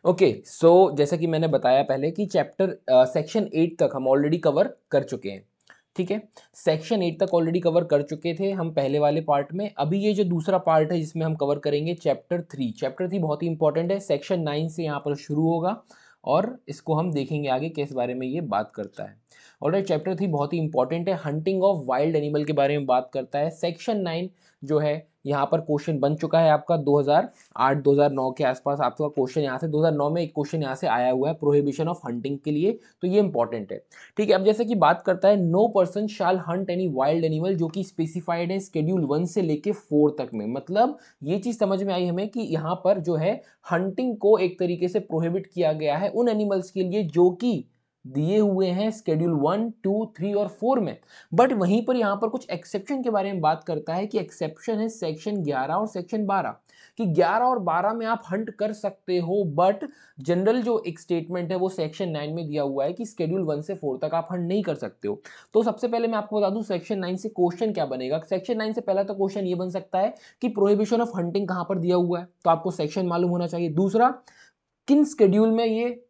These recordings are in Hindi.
ओके सो जैसा कि मैंने बताया पहले कि चैप्टर सेक्शन 8 तक हम ऑलरेडी कवर कर चुके हैं। ठीक है, सेक्शन 8 तक ऑलरेडी कवर कर चुके थे हम पहले वाले पार्ट में। अभी ये जो दूसरा पार्ट है जिसमें हम कवर करेंगे चैप्टर 3। चैप्टर 3 बहुत ही इंपॉर्टेंट है, सेक्शन 9 से यहाँ पर शुरू होगा और इसको हम देखेंगे आगे किस बारे में ये बात करता है। ऑलराइट, चैप्टर 3 बहुत ही इंपॉर्टेंट है, हंटिंग ऑफ वाइल्ड एनिमल के बारे में बात करता है। सेक्शन 9 जो है यहाँ पर क्वेश्चन बन चुका है आपका 2008-2009 के आसपास आपका क्वेश्चन यहाँ से 2009 में एक क्वेश्चन यहाँ से आया हुआ है प्रोहिबिशन ऑफ हंटिंग के लिए, तो ये इंपॉर्टेंट है। ठीक है, अब जैसे कि बात करता है no person shall hunt any wild animal, जो कि स्पेसिफाइड है शेड्यूल 1 से लेके 4 तक में। मतलब ये चीज समझ में आई हमें कि यहाँ पर जो है हंटिंग को एक तरीके से प्रोहिबिट किया गया है उन एनिमल्स के लिए जो कि दिए हुए हैं शेड्यूल 1, 2, 3 और 4 में। बट वहीं पर यहाँ पर कुछ एक्सेप्शन के बारे में बात करता है कि एक्सेप्शन है सेक्शन 11 और सेक्शन 12 कि 11 और 12 में आप हंट कर सकते हो, बट जनरल जो एक स्टेटमेंट है वो सेक्शन 9 में दिया हुआ है कि शेड्यूल 1 से 4 तक आप हंट नहीं कर सकते हो। तो सबसे पहले मैं आपको बता दूं सेक्शन 9 से क्वेश्चन क्या बनेगा। सेक्शन 9 से पहला तो क्वेश्चन ये बन सकता है कि प्रोहिबिशन ऑफ हंटिंग कहां पर दिया हुआ है, तो आपको सेक्शन मालूम होना चाहिए। दूसरा, किन शेड्यूल में ये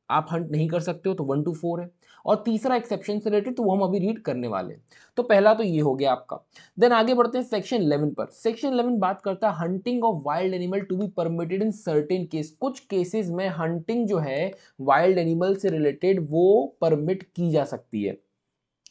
आप हंट नहीं कर सकते हो, तो 1 to 4 है। और तीसरा एक्सेप्शन से रिलेटेड तो वो हम अभी रीड करने वाले हैं। तो पहला तो ये हो गया आपका। देन आगे बढ़ते हैं सेक्शन 11 पर। सेक्शन 11 बात करता है hunting of wild animal to be permitted in certain case. कुछ केसेस में हंटिंग जो है वाइल्ड एनिमल से रिलेटेड वो परमिट की जा सकती है।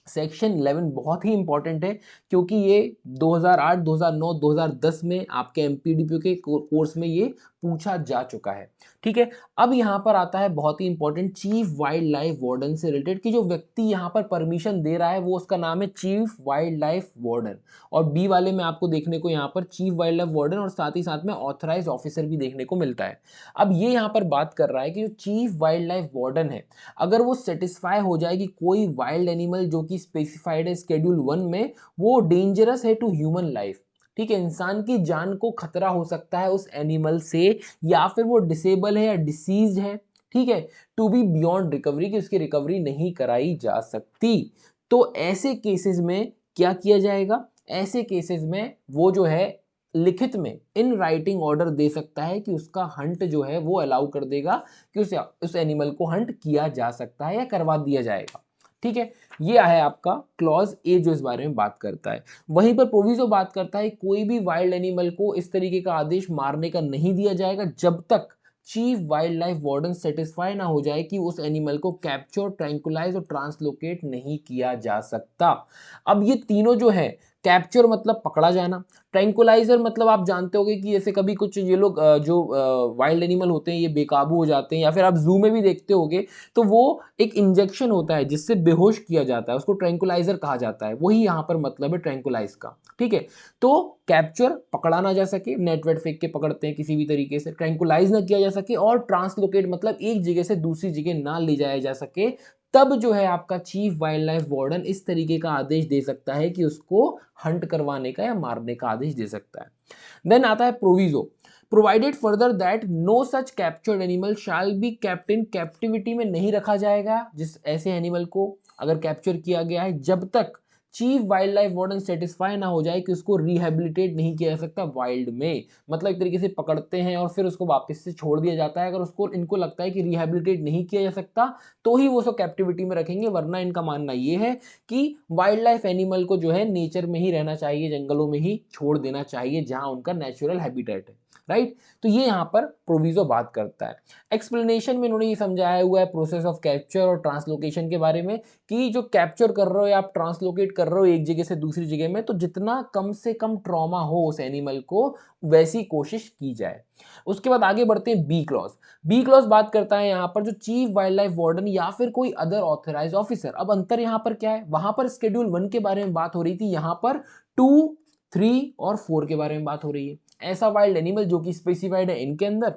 सेक्शन 11 बहुत ही इंपॉर्टेंट है क्योंकि ये 2008, 2009, 2010 में आपके एमपीडीपी के कोर्स में ये पूछा जा चुका है। ठीक है, अब यहाँ पर आता है बहुत ही important chief wild life warden से रिलेटेड कि जो व्यक्ति यहाँ पर परमिशन दे रहा है वो उसका नाम है चीफ वाइल्ड लाइफ वार्डन। और बी वाले में आपको देखने को यहाँ पर चीफ वाइल्ड लाइफ वार्डन और साथ ही साथ में ऑथराइज ऑफिसर भी देखने को मिलता है। अब ये यहाँ पर बात कर रहा है कि जो चीफ वाइल्ड लाइफ वार्डन है अगर वो सेटिस्फाई हो जाए कि कोई वाइल्ड एनिमल जो कि स्पेसिफाइड है शेड्यूल 1 में वो डेंजरस है टू ह्यूमन लाइफ, ठीक है, इंसान की जान को खतरा हो सकता है उस एनिमल से, या फिर वो डिसेबल है या डिसीज है, ठीक है, टू बी बियॉन्ड रिकवरी की उसकी रिकवरी नहीं कराई जा सकती, तो ऐसे केसेस में क्या किया जाएगा। ऐसे केसेस में वो जो है लिखित में इन राइटिंग ऑर्डर दे सकता है कि उसका हंट जो है वो अलाउ कर देगा कि उस एनिमल को हंट किया जा सकता है या करवा दिया जाएगा। ठीक है, ये है आपका क्लॉज ए जो इस बारे में बात करता है। वहीं पर प्रोविजो बात करता है कोई भी वाइल्ड एनिमल को इस तरीके का आदेश मारने का नहीं दिया जाएगा जब तक chief wild life warden satisfy ना हो जाए कि उस एनिमल को कैप्चर, ट्रैंकुलाइज और ट्रांसलोकेट नहीं किया जा सकता। अब ये तीनों जो है, कैप्चर मतलब पकड़ा जाना, ट्रैंकुलाइजर मतलब आप जानते होंगे कि जैसे कभी कुछ ये लोग जो वाइल्ड एनिमल होते हैं ये बेकाबू हो जाते हैं, या फिर आप जू में भी देखते होंगे तो वो एक इंजेक्शन होता है जिससे बेहोश किया जाता है, उसको ट्रैंकुलाइजर कहा जाता है, वही यहाँ पर मतलब है ट्रैंकुलाइज का। ठीक है, तो कैप्चर पकड़ा ना जा सके, नेटवेट फेंक के पकड़ते हैं किसी भी तरीके से, ट्रैंकुलाइज ना किया जा सके, और ट्रांसलोकेट मतलब एक जगह से दूसरी जगह ना ले जाया जा सके, तब जो है आपका चीफ वाइल्ड लाइफ वार्डन इस तरीके का आदेश दे सकता है कि उसको हंट करवाने का या मारने का आदेश दे सकता है। देन आता है proviso, provided further that no such captured animal shall be kept in captivity, में नहीं रखा जाएगा जिस ऐसे एनिमल को अगर कैप्चर किया गया है जब तक chief wild life warden satisfy ना हो जाए कि उसको रिहेबिलिटेट नहीं किया जा सकता वाइल्ड में। मतलब एक तरीके से पकड़ते हैं और फिर उसको वापस से छोड़ दिया जाता है, अगर उसको इनको लगता है कि रिहेबिलिटेट नहीं किया जा सकता तो ही वो उसको कैप्टिविटी में रखेंगे, वरना इनका मानना ये है कि वाइल्ड लाइफ एनिमल को जो है नेचर में ही रहना चाहिए, जंगलों में ही छोड़ देना चाहिए जहां उनका नेचुरल हैबिटेट है। राइट, तो ये यहाँ पर प्रोविजो बात करता है। एक्सप्लेनेशन में इन्होंने ये समझाया हुआ है प्रोसेस ऑफ कैप्चर और ट्रांसलोकेशन के बारे में कि जो कैप्चर कर रहे हो या आप ट्रांसलोकेट कर रहे हो एक जगह से दूसरी जगह में, तो जितना कम से कम ट्रॉमा हो उस एनिमल को वैसी कोशिश की जाए। उसके बाद आगे बढ़ते हैं बी क्लॉज। बी क्लॉज बात करता है यहाँ पर जो चीफ वाइल्ड लाइफ वार्डन या फिर कोई अदर ऑथराइज ऑफिसर। अब अंतर यहाँ पर क्या है, वहां पर शेड्यूल 1 के बारे में बात हो रही थी, यहाँ पर 2, 3 और 4 के बारे में बात हो रही है। ऐसा वाइल्ड एनिमल जो कि स्पेसिफाइड है इनके अंदर,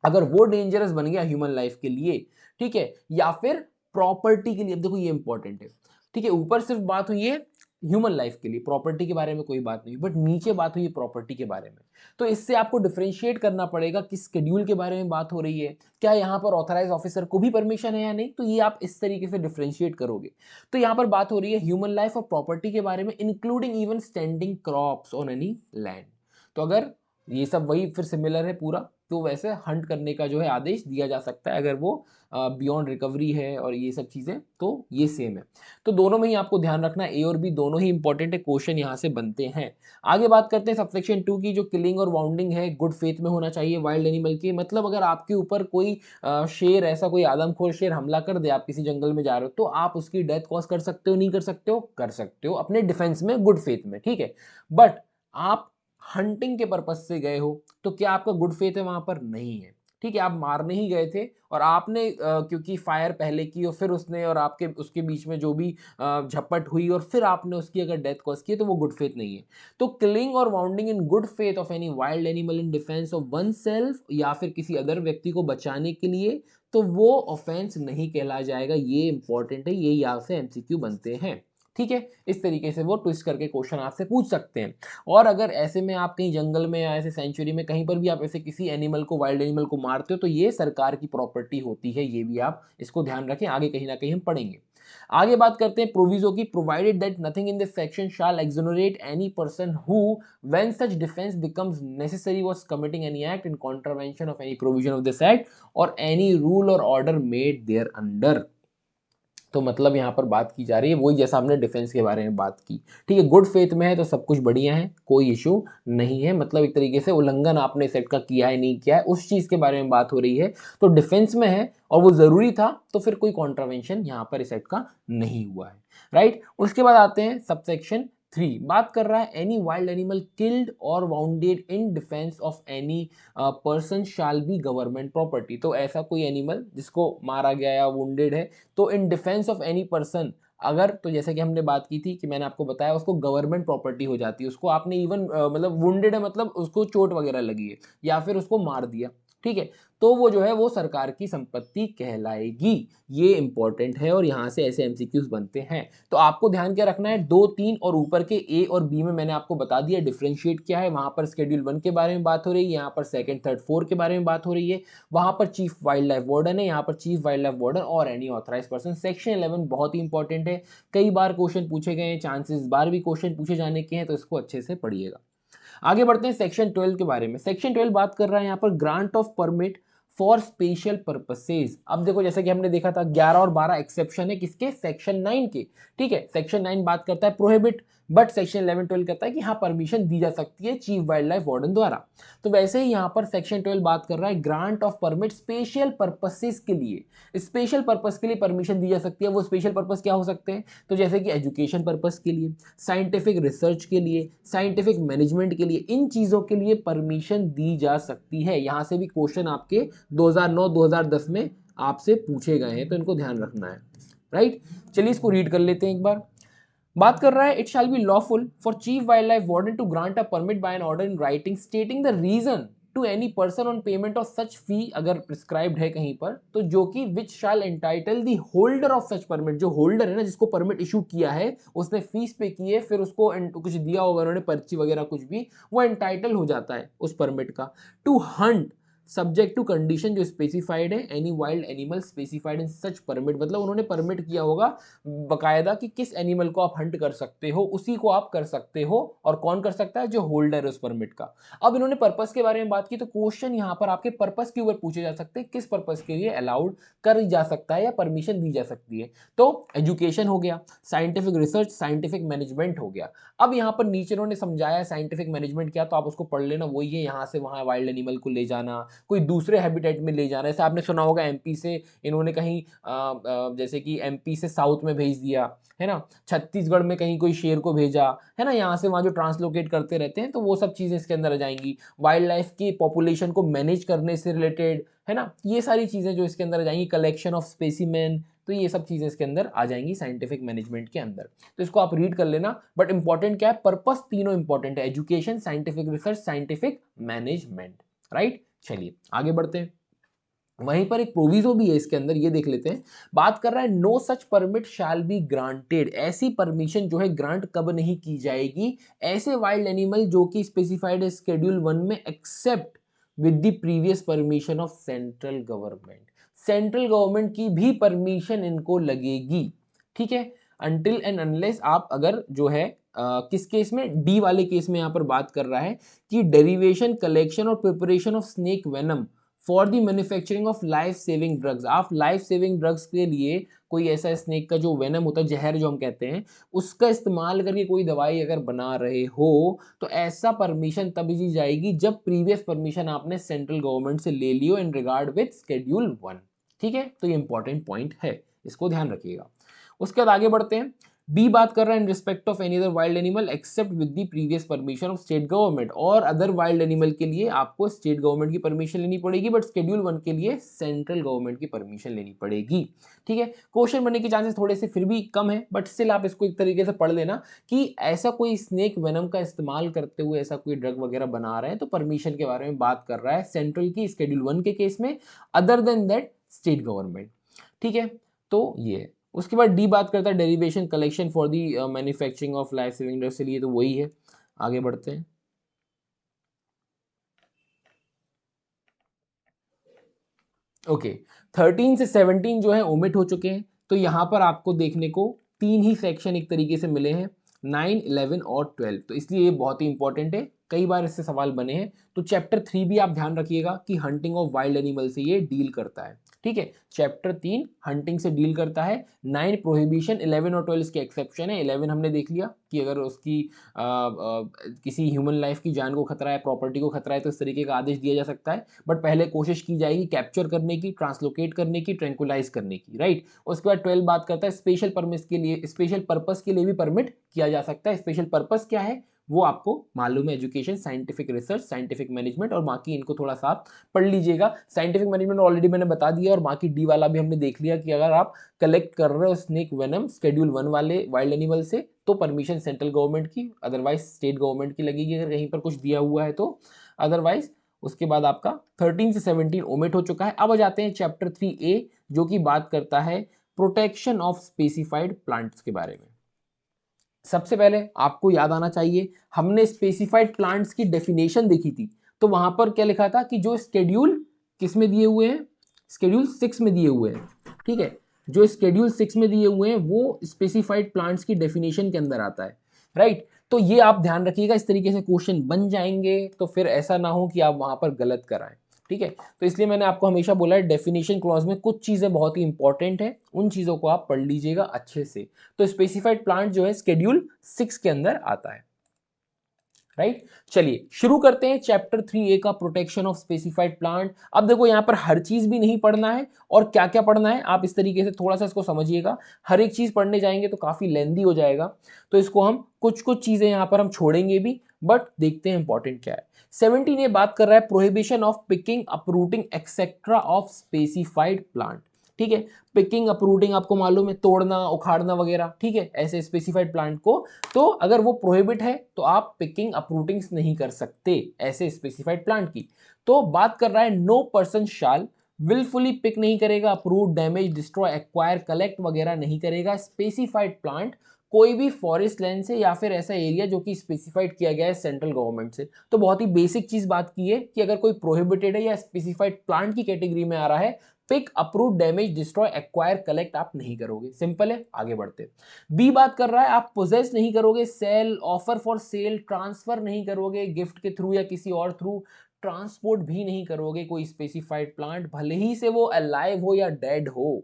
अगर वो डेंजरस बन गया ह्यूमन लाइफ के लिए, ठीक है, या फिर प्रॉपर्टी के लिए। अब देखो ये इंपॉर्टेंट है, ठीक है, ऊपर सिर्फ बात हुई है ह्यूमन लाइफ के लिए, प्रॉपर्टी के बारे में कोई बात नहीं, बट नीचे बात हुई है प्रॉपर्टी के बारे में। तो इससे आपको डिफरेंशिएट करना पड़ेगा किस शेड्यूल के बारे में बात हो रही है, क्या यहाँ पर ऑथराइज ऑफिसर को भी परमिशन है या नहीं, तो ये आप इस तरीके से डिफरेंशिएट करोगे। तो यहाँ पर बात हो रही है ह्यूमन लाइफ और प्रॉपर्टी के बारे में, including even standing crops on any land. तो अगर ये सब वही फिर सिमिलर है पूरा, तो वैसे हंट करने का जो है आदेश दिया जा सकता है अगर वो बियॉन्ड रिकवरी है और ये सब चीज़ें, तो ये सेम है। तो दोनों में ही आपको ध्यान रखना, ए और बी दोनों ही इंपॉर्टेंट है, क्वेश्चन यहाँ से बनते हैं। आगे बात करते हैं सबसेक्शन 2 की, जो किलिंग और वाउंडिंग है गुड फेथ में होना चाहिए वाइल्ड एनिमल की। मतलब अगर आपके ऊपर कोई शेर, ऐसा कोई आदमखोर शेर हमला कर दे, आप किसी जंगल में जा रहे हो, तो आप उसकी डेथ कॉज कर सकते हो, नहीं कर सकते हो, कर सकते हो अपने डिफेंस में, गुड फेथ में, ठीक है। बट आप हंटिंग के पर्पज से गए हो, तो क्या आपका गुड फेथ है? वहां पर नहीं है, ठीक है। आप मारने ही गए थे और आपने क्योंकि फायर पहले की और फिर उसने और आपके उसके बीच में जो भी झपट हुई और फिर आपने उसकी अगर डेथ कॉज की है, तो वो गुड फेथ नहीं है। तो किलिंग और wounding in good faith of any wild animal in defence of one self या फिर किसी अदर व्यक्ति को बचाने के लिए, तो वो ऑफेंस नहीं कहला जाएगा। ये इंपॉर्टेंट है, ये यहाँ से एमसीक्यू बनते हैं, ठीक है। इस तरीके से वो ट्विस्ट करके क्वेश्चन आपसे पूछ सकते हैं। और अगर ऐसे में आप कहीं जंगल में या ऐसे सेंचुरी में कहीं पर भी आप ऐसे किसी एनिमल को, वाइल्ड एनिमल को मारते हो, तो ये सरकार की प्रॉपर्टी होती है, ये भी आप इसको ध्यान रखें, आगे कहीं ना कहीं हम पढ़ेंगे। आगे बात करते हैं प्रोविजो की। Provided that nothing in this section shall exonerate any person who when such defence becomes necessary was committing any act in contravention of any provision of this act or any rule or order made thereunder. तो मतलब यहाँ पर बात की जा रही है वही जैसा हमने डिफेंस के बारे में बात की, ठीक है। गुड फेथ में है तो सब कुछ बढ़िया है, कोई इशू नहीं है। मतलब एक तरीके से उल्लंघन आपने सेट का किया है नहीं किया है, उस चीज़ के बारे में बात हो रही है। तो डिफेंस में है और वो ज़रूरी था, तो फिर कोई कॉन्ट्रावेंशन यहाँ पर इस सेट का नहीं हुआ है, राइट। उसके बाद आते हैं सबसेक्शन 3, बात कर रहा है एनी वाइल्ड एनिमल किल्ड और bounded in defence of any person shall be government property. तो ऐसा कोई एनिमल जिसको मारा गया या वुंडेड है, तो in defence of any person, अगर, तो जैसे कि हमने बात की थी कि मैंने आपको बताया उसको गवर्नमेंट प्रॉपर्टी हो जाती है। उसको आपने इवन मतलब वुंडेड है, मतलब उसको चोट वगैरह लगी है या फिर उसको मार दिया, ठीक है, तो वो जो है वो सरकार की संपत्ति कहलाएगी। ये इंपॉर्टेंट है और यहाँ से ऐसे एमसीक्यूज बनते हैं। तो आपको ध्यान क्या रखना है, 2, 3 और ऊपर के ए और बी में मैंने आपको बता दिया डिफरेंशिएट क्या है। वहां पर शेड्यूल 1 के बारे में बात हो रही है, यहाँ पर 2nd, 3rd, 4 के बारे में बात हो रही है। वहां पर चीफ वाइल्ड लाइफ वार्डन है, यहाँ पर चीफ वाइल्ड लाइफ वार्डन और एनी ऑथराइज पर्सन। सेक्शन 11 बहुत ही इंपॉर्टेंट है, कई बार क्वेश्चन पूछे गए हैं, चांसेस इस बार भी क्वेश्चन पूछे जाने के हैं, तो इसको अच्छे से पढ़िएगा। आगे बढ़ते हैं सेक्शन 12 के बारे में। सेक्शन 12 बात कर रहा है यहाँ पर grant of permit for special purposes. अब देखो जैसे कि हमने देखा था 11 और 12 एक्सेप्शन है किसके, सेक्शन 9 के, ठीक है। सेक्शन 9 बात करता है प्रोहिबिट, बट सेक्शन 11, 12 कहता है कि हाँ परमिशन दी जा सकती है चीफ वाइल्ड लाइफ वार्डन द्वारा। तो वैसे ही यहाँ पर सेक्शन 12 बात कर रहा है grant of permit special purposes के लिए। स्पेशल पर्पस के लिए परमिशन दी जा सकती है। वो स्पेशल पर्पस क्या हो सकते हैं, तो जैसे कि एजुकेशन पर्पस के लिए, साइंटिफिक रिसर्च के लिए, साइंटिफिक मैनेजमेंट के लिए, इन चीज़ों के लिए परमिशन दी जा सकती है। यहाँ से भी क्वेश्चन आपके 2009-2010 में आपसे पूछे गए हैं, तो इनको ध्यान रखना है, राइट। चलिए इसको रीड कर लेते हैं एक बार। बात कर रहा है it shall be lawful for chief wild life warden to grant a permit by an order in writing stating the reason to any person on payment of such fee, अगर प्रिस्क्राइब्ड है कहीं पर, तो जो कि which shall entitle the holder of such permit, जो होल्डर है ना जिसको परमिट इशू किया है, उसने फीस पे की है, फिर उसको कुछ दिया होगा उन्होंने, पर्ची वगैरह कुछ भी, वो एंटाइटल हो जाता है उस परमिट का। To hunt subject to condition जो स्पेसिफाइड है any wild animal specified in such permit, मतलब उन्होंने परमिट किया होगा बकायदा कि किस एनिमल को आप हंट कर सकते हो, उसी को आप कर सकते हो। और कौन कर सकता है, जो होल्डर है उस परमिट का। अब इन्होंने पर्पस के बारे में बात की, तो क्वेश्चन यहां पर आपके पर्पस के ऊपर पूछे जा सकते हैं, किस पर्पस के लिए अलाउड कर जा सकता है या परमिशन दी जा सकती है। तो एजुकेशन हो गया, साइंटिफिक रिसर्च, साइंटिफिक मैनेजमेंट हो गया। अब यहाँ पर नीचे इन्होंने समझाया साइंटिफिक मैनेजमेंट क्या, तो आप उसको पढ़ लेना, वही है यहाँ से वहाँ वाइल्ड एनिमल को ले जाना, कोई दूसरे हैबिटेट में ले जाना। ऐसा आपने सुना होगा एमपी से इन्होंने कहीं जैसे कि एमपी से साउथ में भेज दिया है ना, छत्तीसगढ़ में कहीं कोई शेर को भेजा है ना, यहाँ से वहाँ जो ट्रांसलोकेट करते रहते हैं, तो वो सब चीज़ें इसके अंदर आ जाएंगी। वाइल्ड लाइफ की पॉपुलेशन को मैनेज करने से रिलेटेड है ना, ये सारी चीज़ें जो इसके अंदर आ जाएंगी, कलेक्शन ऑफ स्पेसिमेन, तो ये सब चीज़ें इसके अंदर आ जाएंगी साइंटिफिक मैनेजमेंट के अंदर। तो इसको आप रीड कर लेना। बट इंपॉर्टेंट क्या है, पर्पस तीनों इंपॉर्टेंट है, education, scientific research, scientific management, right. चलिए आगे बढ़ते हैं। वहीं पर एक प्रोविजो भी है इसके अंदर, ये देख लेते हैं। बात कर रहा है no such permit shall be granted, ऐसी परमिशन जो है ग्रांट कब नहीं की जाएगी, ऐसे वाइल्ड एनिमल जो कि स्पेसिफाइड है शेड्यूल 1 में, except with the previous permission of central government. Central government की भी परमिशन इनको लगेगी, ठीक है। अनटिल एंड अनलेस आप अगर जो है किस केस में, डी वाले केस में यहाँ पर बात कर रहा है कि डेरिवेशन, कलेक्शन और preparation of snake venom for the manufacturing of life saving drugs. आप लाइफ सेविंग ड्रग्स के लिए कोई ऐसा स्नेक का जो वेनम होता है, जहर जो हम कहते हैं, उसका इस्तेमाल करके कोई दवाई अगर बना रहे हो तो ऐसा परमिशन तब दी जाएगी जब प्रीवियस परमिशन आपने सेंट्रल गवर्नमेंट से ले लियो इन रिगार्ड विद शेड्यूल 1। ठीक है, तो ये इंपॉर्टेंट पॉइंट है, इसको ध्यान रखिएगा। उसके बाद आगे बढ़ते हैं। बी बात कर रहा है in respect of any other wild animal except with the previous permission of state government. और अदर वाइल्ड एनिमल के लिए आपको स्टेट गवर्नमेंट की परमिशन लेनी पड़ेगी, बट शेड्यूल 1 के लिए सेंट्रल गवर्नमेंट की परमिशन लेनी पड़ेगी। ठीक है, क्वेश्चन बनने के चांसेस थोड़े से फिर भी कम है, बट स्टिल आप इसको एक तरीके से पढ़ लेना कि ऐसा कोई स्नेक वेनम का इस्तेमाल करते हुए ऐसा कोई ड्रग वगैरह बना रहे हैं तो परमिशन के बारे में बात कर रहा है सेंट्रल की शेड्यूल 1 के केस में, other than that state government. ठीक है, तो ये। उसके बाद डी बात करता है derivation, collection for the manufacturing of life saving drugs के लिए, तो वही है। आगे बढ़ते हैं। ओके, 13 से 17 जो है ओमिट हो चुके हैं, तो यहां पर आपको देखने को 3 ही सेक्शन एक तरीके से मिले हैं, 9, 11 और 12। तो इसलिए ये बहुत ही इंपॉर्टेंट है, कई बार इससे सवाल बने हैं। तो चैप्टर 3 भी आप ध्यान रखिएगा कि हंटिंग ऑफ वाइल्ड एनिमल से ये डील करता है। ठीक है, चैप्टर 3 हंटिंग से डील करता है, 9 प्रोहिबिशन, 11 और 12 इसके एक्सेप्शन है। 11 हमने देख लिया कि अगर उसकी किसी ह्यूमन लाइफ की जान को खतरा है, प्रॉपर्टी को खतरा है, तो इस तरीके का आदेश दिया जा सकता है, बट पहले कोशिश की जाएगी कैप्चर करने की, ट्रांसलोकेट करने की, ट्रैंकुलाइज करने की, राइट। उसके बाद 12 बात करता है स्पेशल परमिट के लिए, स्पेशल पर्पस के लिए भी परमिट किया जा सकता है। स्पेशल पर्पस क्या है वो आपको मालूम है, education, scientific research, scientific management, और बाकी इनको थोड़ा सा आप पढ़ लीजिएगा। साइंटिफिक मैनेजमेंट ऑलरेडी मैंने बता दिया, और बाकी डी वाला भी हमने देख लिया कि अगर आप कलेक्ट कर रहे हो स्नेक वेनम शेड्यूल 1 वाले वाइल्ड एनिमल से तो परमिशन सेंट्रल गवर्नमेंट की, अदरवाइज स्टेट गवर्नमेंट की लगेगी अगर कहीं पर कुछ दिया हुआ है तो, अदरवाइज। उसके बाद आपका 13 से 17 ओमिट हो चुका है। अब आ जाते हैं चैप्टर 3A जो कि बात करता है प्रोटेक्शन ऑफ स्पेसिफाइड प्लांट्स के बारे में। सबसे पहले आपको याद आना चाहिए, हमने स्पेसिफाइड प्लांट्स की डेफिनेशन देखी थी, तो वहां पर क्या लिखा था कि जो स्केड्यूल किस में दिए हुए हैं, स्केड्यूल 6 में दिए हुए हैं। ठीक है, जो स्केड्यूल 6 में दिए हुए हैं वो स्पेसिफाइड प्लांट्स की डेफिनेशन के अंदर आता है, राइट। तो ये आप ध्यान रखिएगा, इस तरीके से क्वेश्चन बन जाएंगे, तो फिर ऐसा ना हो कि आप वहां पर गलत कराएं। ठीक है, तो इसलिए मैंने आपको हमेशा बोला है डेफिनेशन क्लॉज में कुछ चीजें बहुत ही इंपॉर्टेंट है, उन चीजों को आप पढ़ लीजिएगा अच्छे से। तो स्पेसिफाइड प्लांट जो है शेड्यूल 6 के अंदर आता है, राइट। चलिए शुरू करते हैं चैप्टर 3A का, प्रोटेक्शन ऑफ स्पेसिफाइड प्लांट। अब देखो यहाँ पर हर चीज भी नहीं पढ़ना है, और क्या क्या पढ़ना है आप इस तरीके से थोड़ा सा इसको समझिएगा। हर एक चीज पढ़ने जाएंगे तो काफी लेंदी हो जाएगा, तो इसको हम कुछ कुछ चीजें यहाँ पर हम छोड़ेंगे भी, बट देखते हैं इंपॉर्टेंट क्या है। 17 ये बात कर रहा है prohibition of picking, uprooting etcetera of specified plant. ठीक है, पिकिंग अपरूटिंग आपको मालूम है, तोड़ना उखाड़ना वगैरह, ठीक है, ऐसे स्पेसिफाइड प्लांट को, तो अगर वो प्रोहिबिट है तो आप पिकिंग अपरूटिंग्स नहीं कर सकते ऐसे स्पेसिफाइड प्लांट की। तो बात कर रहा है no person shall wilfully pick नहीं करेगा, uproot, damage, destroy, acquire, collect वगैरह नहीं करेगा स्पेसिफाइड प्लांट कोई भी फॉरेस्ट लैंड से या फिर ऐसा एरिया जो कि स्पेसिफाइड किया गया है सेंट्रल गवर्नमेंट से। तो बहुत ही बेसिक चीज बात की है कि अगर कोई प्रोहिबिटेड है या स्पेसिफाइड प्लांट की कैटेगरी में आ रहा है, pick, uproot, damage, destroy, acquire, collect आप नहीं करोगे, सिंपल है। आगे बढ़ते, बी बात कर रहा है आप पोजेस नहीं करोगे, sell, offer for sale, transfer नहीं करोगे गिफ्ट के थ्रू या किसी और थ्रू, ट्रांसपोर्ट भी नहीं करोगे कोई स्पेसिफाइड प्लांट, भले ही से वो अलाइव हो या डेड हो।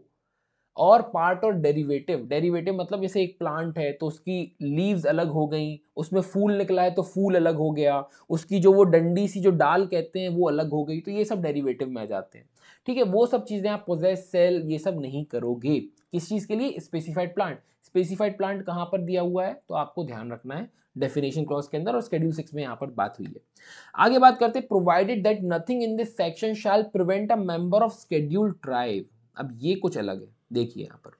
और पार्ट और डेरिवेटिव, डेरिवेटिव मतलब जैसे एक प्लांट है तो उसकी लीव्स अलग हो गई, उसमें फूल निकला है तो फूल अलग हो गया, उसकी जो वो डंडी सी जो डाल कहते हैं वो अलग हो गई, तो ये सब डेरिवेटिव में आ जाते हैं। ठीक है, वो सब चीजें आप पोजेस, सेल ये सब नहीं करोगे किस चीज के लिए, स्पेसिफाइड प्लांट। स्पेसिफाइड प्लांट कहाँ पर दिया हुआ है तो आपको ध्यान रखना है डेफिनेशन क्लॉज के अंदर, और शेड्यूल 6 में यहाँ पर बात हुई है। आगे बात करते हैं provided that nothing in this section shall prevent a member of schedule tribe. अब ये कुछ अलग है, देखिए यहाँ पर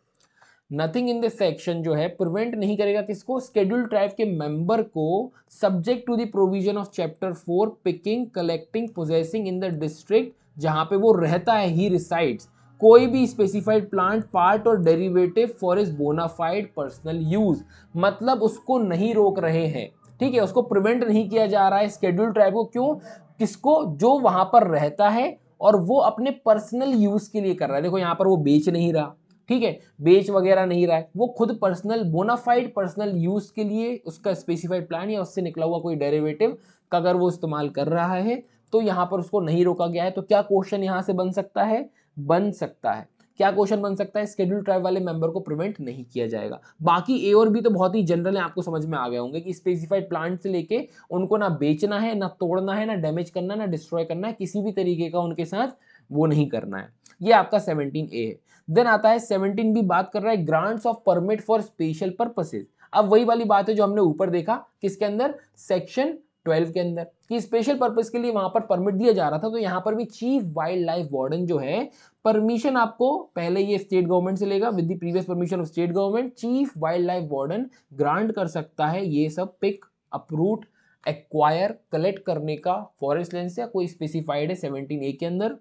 नथिंग इन दिस सेक्शन जो है प्रिवेंट नहीं करेगा किसको, शेड्यूल ट्राइब के मेंबर को, subject to the provision of chapter 4, picking, collecting, possessing in the district जहां पे वो रहता है, ही रिसाइड्स, कोई भी स्पेसिफाइड प्लांट, पार्ट और derivative for his bona fide personal use, मतलब उसको नहीं रोक रहे हैं। ठीक है, उसको प्रिवेंट नहीं किया जा रहा है शेड्यूल ट्राइब को, क्यों, किसको, जो वहां पर रहता है और वो अपने पर्सनल यूज के लिए कर रहा है। देखो यहाँ पर वो बेच नहीं रहा, ठीक है, बेच वगैरह नहीं रहा है, वो खुद पर्सनल बोनाफाइड पर्सनल यूज के लिए उसका स्पेसिफाइड प्लान या उससे निकला हुआ कोई डेरिवेटिव का अगर वो इस्तेमाल कर रहा है तो यहाँ पर उसको नहीं रोका गया है। तो क्या क्वेश्चन यहाँ से बन सकता है, बन सकता है, क्या क्वेश्चन बन सकता है, शेड्यूल ट्राइब वाले मेंबर को प्रिवेंट नहीं किया जाएगा। बाकी ए और बी तो बहुत ही जनरल है, आपको समझ में आ गए होंगे कि स्पेसिफाइड प्लांट से लेके उनको ना बेचना है, ना तोड़ना है, ना डैमेज करना है, ना डिस्ट्रॉय करना है, किसी भी तरीके का उनके साथ वो नहीं करना है। ये आपका 17A है। देन आता है 17B, बात कर रहा है grants of permit for special purposes. अब वही वाली बात है जो हमने ऊपर देखा, किसके अंदर, सेक्शन 12 के अंदर, कि स्पेशल पर्पस के लिए वहां पर परमिट दिया जा रहा था। तो यहां पर भी चीफ वाइल्ड लाइफ वार्डन जो है, परमिशन आपको पहले ये स्टेट गवर्नमेंट से लेगा with the previous permission of state government. Chief wild life warden grant कर सकता है ये सब पिक, अप्रूट, एक्वायर, कलेक्ट करने का फॉरेस्ट लैंड से, या कोई स्पेसिफाइड है 17A के अंदर,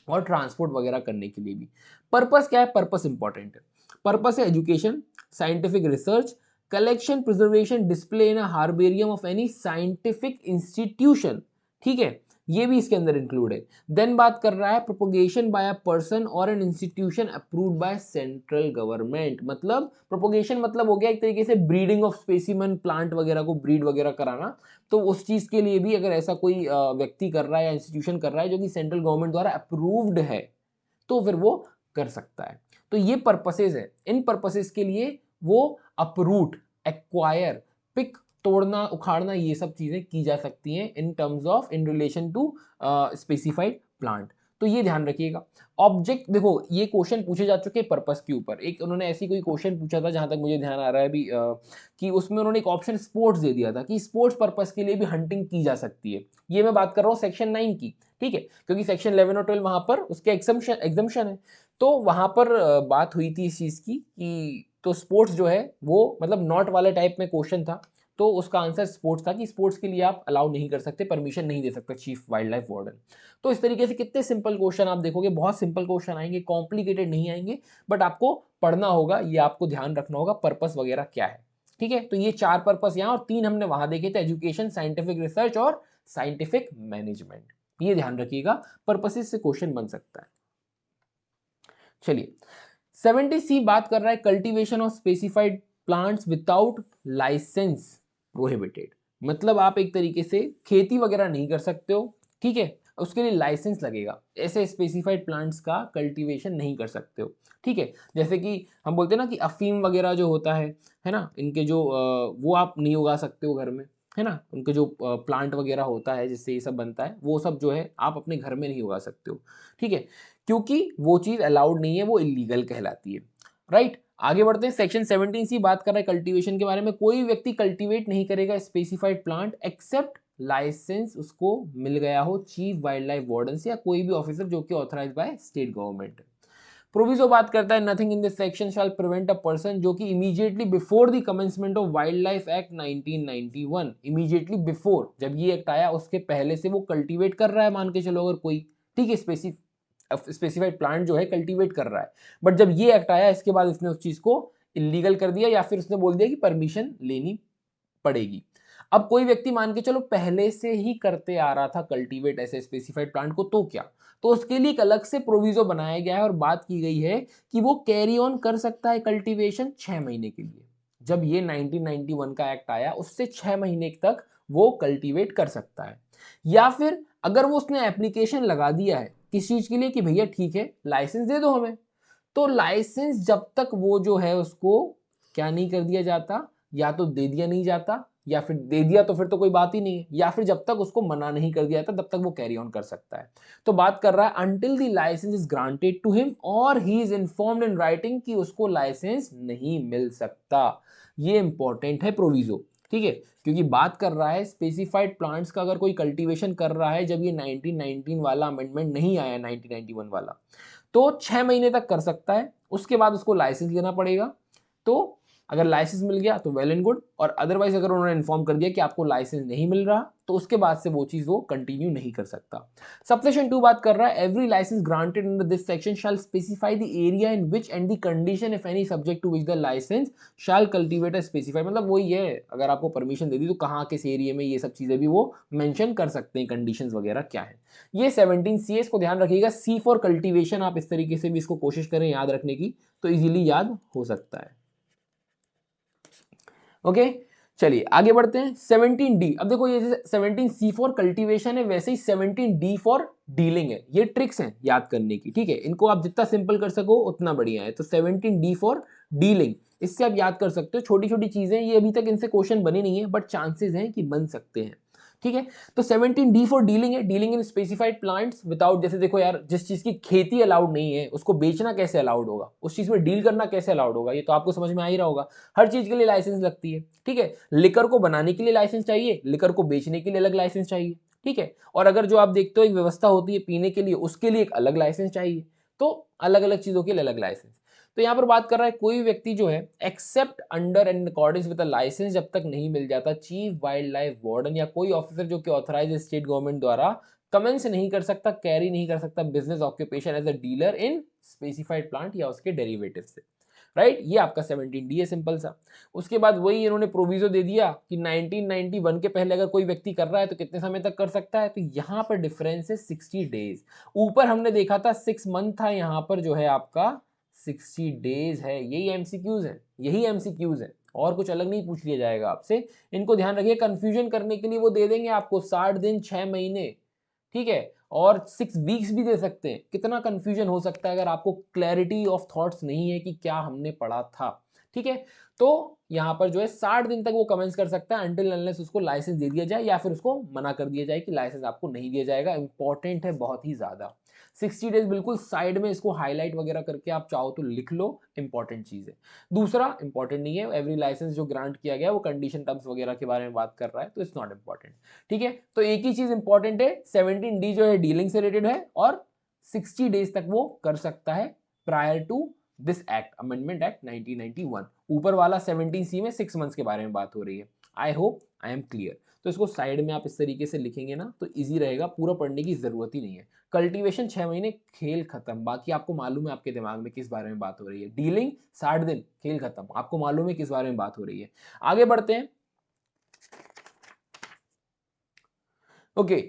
और ट्रांसपोर्ट वगैरह करने के लिए भी। पर्पस क्या है, पर्पस इंपॉर्टेंट है। पर्पस है education, scientific research, collection, preservation, display in herbarium of any scientific institution, ठीक है, ये भी इसके अंदर इंक्लूड है। देन बात कर रहा है प्रोपोगेशन बाय अ पर्सन और an institution approved by central government. मतलब प्रोपोगेशन मतलब हो गया एक तरीके से ब्रीडिंग ऑफ स्पेसिमन, प्लांट वगैरह को ब्रीड वगैरह कराना। तो उस चीज के लिए भी अगर ऐसा कोई व्यक्ति कर रहा है या इंस्टीट्यूशन कर रहा है जो कि सेंट्रल गवर्नमेंट द्वारा अप्रूव्ड है, तो फिर वो कर सकता है। तो ये पर्पसेस है, इन पर्पसेस के लिए वो अपरूट, एक्वायर, पिक, तोड़ना, उखाड़ना, ये सब चीजें की जा सकती हैं in terms of, in relation to specified plant. तो ये ध्यान रखिएगा। ऑब्जेक्ट, देखो ये क्वेश्चन पूछे जा चुके हैं पर्पस के ऊपर। एक उन्होंने ऐसी कोई क्वेश्चन पूछा था जहां तक मुझे ध्यान आ रहा है अभी, कि उसमें उन्होंने एक ऑप्शन स्पोर्ट्स दे दिया था कि स्पोर्ट्स पर्पस के लिए भी हंटिंग की जा सकती है। ये मैं बात कर रहा हूँ सेक्शन 9 की, ठीक है, क्योंकि सेक्शन 11 और 12 वहां पर उसके एग्जम्पशन है। तो वहां पर बात हुई थी इस चीज की कि तो स्पोर्ट्स जो है वो मतलब नॉट वाले टाइप में क्वेश्चन था, तो उसका आंसर स्पोर्ट्स था कि स्पोर्ट्स के लिए आप अलाउ नहीं कर सकते, परमिशन नहीं दे सकता चीफ वाइल्ड लाइफ वार्डन। तो इस तरीके से कितने सिंपल क्वेश्चन आप देखोगे, बहुत सिंपल क्वेश्चन आएंगे, कॉम्प्लिकेटेड नहीं आएंगे, बट आपको पढ़ना होगा, ये आपको ध्यान रखना होगा पर्पस वगैरह क्या है, ठीक है। तो ये 4 पर्पस यहाँ और 3 हमने वहां देखे थे, एजुकेशन, साइंटिफिक रिसर्च और साइंटिफिक मैनेजमेंट। ये ध्यान रखिएगा, पर्पसेस से क्वेश्चन बन सकता है। चलिए 70C बात कर रहा है cultivation of specified plants without licence prohibited. मतलब आप एक तरीके से खेती वगैरह नहीं कर सकते हो, ठीक है, उसके लिए लाइसेंस लगेगा, ऐसे स्पेसिफाइड प्लांट्स का कल्टीवेशन नहीं कर सकते हो, ठीक है। जैसे कि हम बोलते हैं ना कि अफीम वगैरह जो होता है ना, इनके जो वो आप नहीं उगा सकते हो घर में, है ना, उनके जो प्लांट वगैरह होता है जिससे ये सब बनता है, वो सब जो है आप अपने घर में नहीं उगा सकते हो, ठीक है, क्योंकि वो चीज अलाउड नहीं है, वो इलीगल कहलाती है, राइट। आगे बढ़ते हैं, सेक्शन 17C बात कर रहा है कल्टीवेशन के बारे में। कोई व्यक्ति कल्टीवेट नहीं करेगा स्पेसिफाइड प्लांट एक्सेप्ट लाइसेंस उसको मिल गया हो चीफ वाइल्ड लाइफ वार्डन से या कोई भी ऑफिसर जो कि authorise by state government. Proviso बात करता है nothing in this section shall prevent a person, जो कि immediately before the commencement of wildlife act 1991, immediately before, जब ये एक्ट आया उसके पहले से वो कल्टीवेट कर रहा है, मान के चलो अगर कोई, ठीक है, स्पेसिफाइड प्लांट जो है कल्टीवेट कर रहा है, बट जब ये एक्ट आया इसके बाद उसने उस चीज को इलीगल कर दिया या फिर उसने बोल दिया कि परमिशन लेनी पड़ेगी। अब कोई व्यक्ति मान के चलो पहले से ही करते आ रहा था कल्टीवेट ऐसे स्पेसिफाइड प्लांट को, तो क्या, तो उसके लिए एक अलग से प्रोविजो बनाया गया है और बात की गई है कि वो कैरी ऑन कर सकता है कल्टीवेशन 6 महीने के लिए। जब ये 1991 का एक्ट आया उससे 6 महीने तक वो कल्टीवेट कर सकता है। या फिर अगर वो उसने एप्लीकेशन लगा दिया है किस चीज के लिए कि भैया ठीक है लाइसेंस दे दो हमें, तो लाइसेंस जब तक वो जो है उसको क्या नहीं कर दिया जाता, या तो दे दिया नहीं जाता, या फिर दे दिया तो फिर तो कोई बात ही नहीं है, या फिर जब तक उसको मना नहीं कर दिया जाता तब तक वो कैरी ऑन कर सकता है। तो बात कर रहा है until the licence is granted to him or he is informed in writing कि उसको लाइसेंस नहीं मिल सकता। ये इंपॉर्टेंट है प्रोविजो, ठीक है, क्योंकि बात कर रहा है स्पेसिफाइड प्लांट्स का अगर कोई कल्टीवेशन कर रहा है, जब ये 1919 वाला अमेंडमेंट नहीं आया 1991 वाला, तो 6 महीने तक कर सकता है, उसके बाद उसको लाइसेंस लेना पड़ेगा। तो अगर लाइसेंस मिल गया तो वेल एंड गुड, और अदरवाइज अगर उन्होंने इन्फॉर्म कर दिया कि आपको लाइसेंस नहीं मिल रहा तो उसके बाद से वो चीज वो कंटिन्यू नहीं कर सकता। सबसेक्शन 2 बात कर रहा है every licence granted under this section shall specify the area in which and the condition if any subject to which the licence shall cultivate specify, मतलब वही है, अगर आपको परमिशन दे दी तो कहाँ किस एरिया में ये सब चीजें भी वो मेंशन कर सकते हैं, कंडीशंस वगैरह क्या है। ये 17 सी को ध्यान रखिएगा, सी फॉर कल्टीवेशन, आप इस तरीके से भी इसको कोशिश करें याद रखने की तो इजीली याद हो सकता है। ओके चलिए आगे बढ़ते हैं 17D। अब देखो ये जैसे 17C फॉर कल्टीवेशन है वैसे ही 17D फॉर डीलिंग है। ये ट्रिक्स हैं याद करने की, ठीक है, इनको आप जितना सिंपल कर सको उतना बढ़िया है। तो 17D फॉर डीलिंग, इससे आप याद कर सकते हो, छोटी छोटी चीजें, ये अभी तक इनसे क्वेश्चन बने नहीं है बट चांसेस हैं कि बन सकते हैं, ठीक है। तो 17D फॉर डीलिंग है, dealing in specified plants without, जैसे देखो यार जिस चीज की खेती अलाउड नहीं है उसको बेचना कैसे अलाउड होगा, उस चीज में डील करना कैसे अलाउड होगा, ये तो आपको समझ में आ ही रहा होगा। हर चीज के लिए लाइसेंस लगती है, ठीक है। लिकर को बनाने के लिए लाइसेंस चाहिए, लिकर को बेचने के लिए अलग लाइसेंस चाहिए, ठीक है। और अगर जो आप देखते हो एक व्यवस्था होती है पीने के लिए, उसके लिए एक अलग लाइसेंस चाहिए। तो अलग अलग चीजों के लिए अलग लाइसेंस। तो यहां पर बात कर रहा है कोई व्यक्ति जो है except under and according with licence जब तक नहीं मिल जाता, चीफ वाइल्ड लाइफ वार्डन या कोई ऑफिसर जो कि ऑथराइज स्टेट गवर्नमेंट द्वारा कमेंस नहीं कर सकता, कैरी नहीं कर सकता business occupation as a dealer in specified plant या उसके डेरिवेटिव से, राइट। ये आपका 17D है, सिंपल सा। उसके बाद वही इन्होंने प्रोविजो दे दिया कि 1991 के पहले अगर कोई व्यक्ति कर रहा है तो कितने समय तक कर सकता है, तो यहां पर डिफरेंस है 60 डेज। ऊपर हमने देखा था 6 मंथ था, यहां पर जो है आपका 60 डेज है। यही एमसीक्यूज है, यही एमसीक्यूज है, और कुछ अलग नहीं पूछ लिया जाएगा आपसे। इनको ध्यान रखिए, कंफ्यूजन करने के लिए वो दे देंगे आपको 60 दिन 6 महीने, ठीक है, और 6 वीक्स भी दे सकते हैं। कितना कंफ्यूजन हो सकता है अगर आपको क्लैरिटी ऑफ थॉट्स नहीं है कि क्या हमने पढ़ा था, ठीक है। तो यहां पर जो है 60 दिन तक वो कमेंस कर सकता है अनटिल अनलेस उसको लाइसेंस दे दिया जाए या फिर उसको मना कर दिया जाए कि लाइसेंस आपको नहीं दिया जाएगा। इंपॉर्टेंट है बहुत ही ज्यादा। 60 डेज बिल्कुल साइड में इसको हाईलाइट वगैरह करके आप चाहो तो लिख लो, इंपॉर्टेंट चीज है। दूसरा इंपॉर्टेंट नहीं है, एवरी लाइसेंस जो ग्रांट किया गया वो कंडीशन टर्म्स वगैरह के बारे में बात कर रहा है, तो इट्स नॉट इंपॉर्टेंट, ठीक है। तो एक ही चीज इंपॉर्टेंट है, 17D जो है डीलिंग से रिलेटेड है और 60 डेज तक वो कर सकता है prior to this act, amendment act 1991। ऊपर वाला 17C में 6 मंथ्स के बारे में बात हो रही है। I hope I am clear. तो इसको साइड में आप इस तरीके से लिखेंगे ना तो इजी रहेगा, पूरा पढ़ने की जरूरत ही नहीं है। कल्टीवेशन 6 महीने, खेल खत्म। बाकी आपको मालूम है आपके दिमाग में किस बारे में बात हो रही है। डीलिंग 60 दिन, खेल खत्म, आपको मालूम है किस बारे में बात हो रही है। आगे बढ़ते हैं। Okay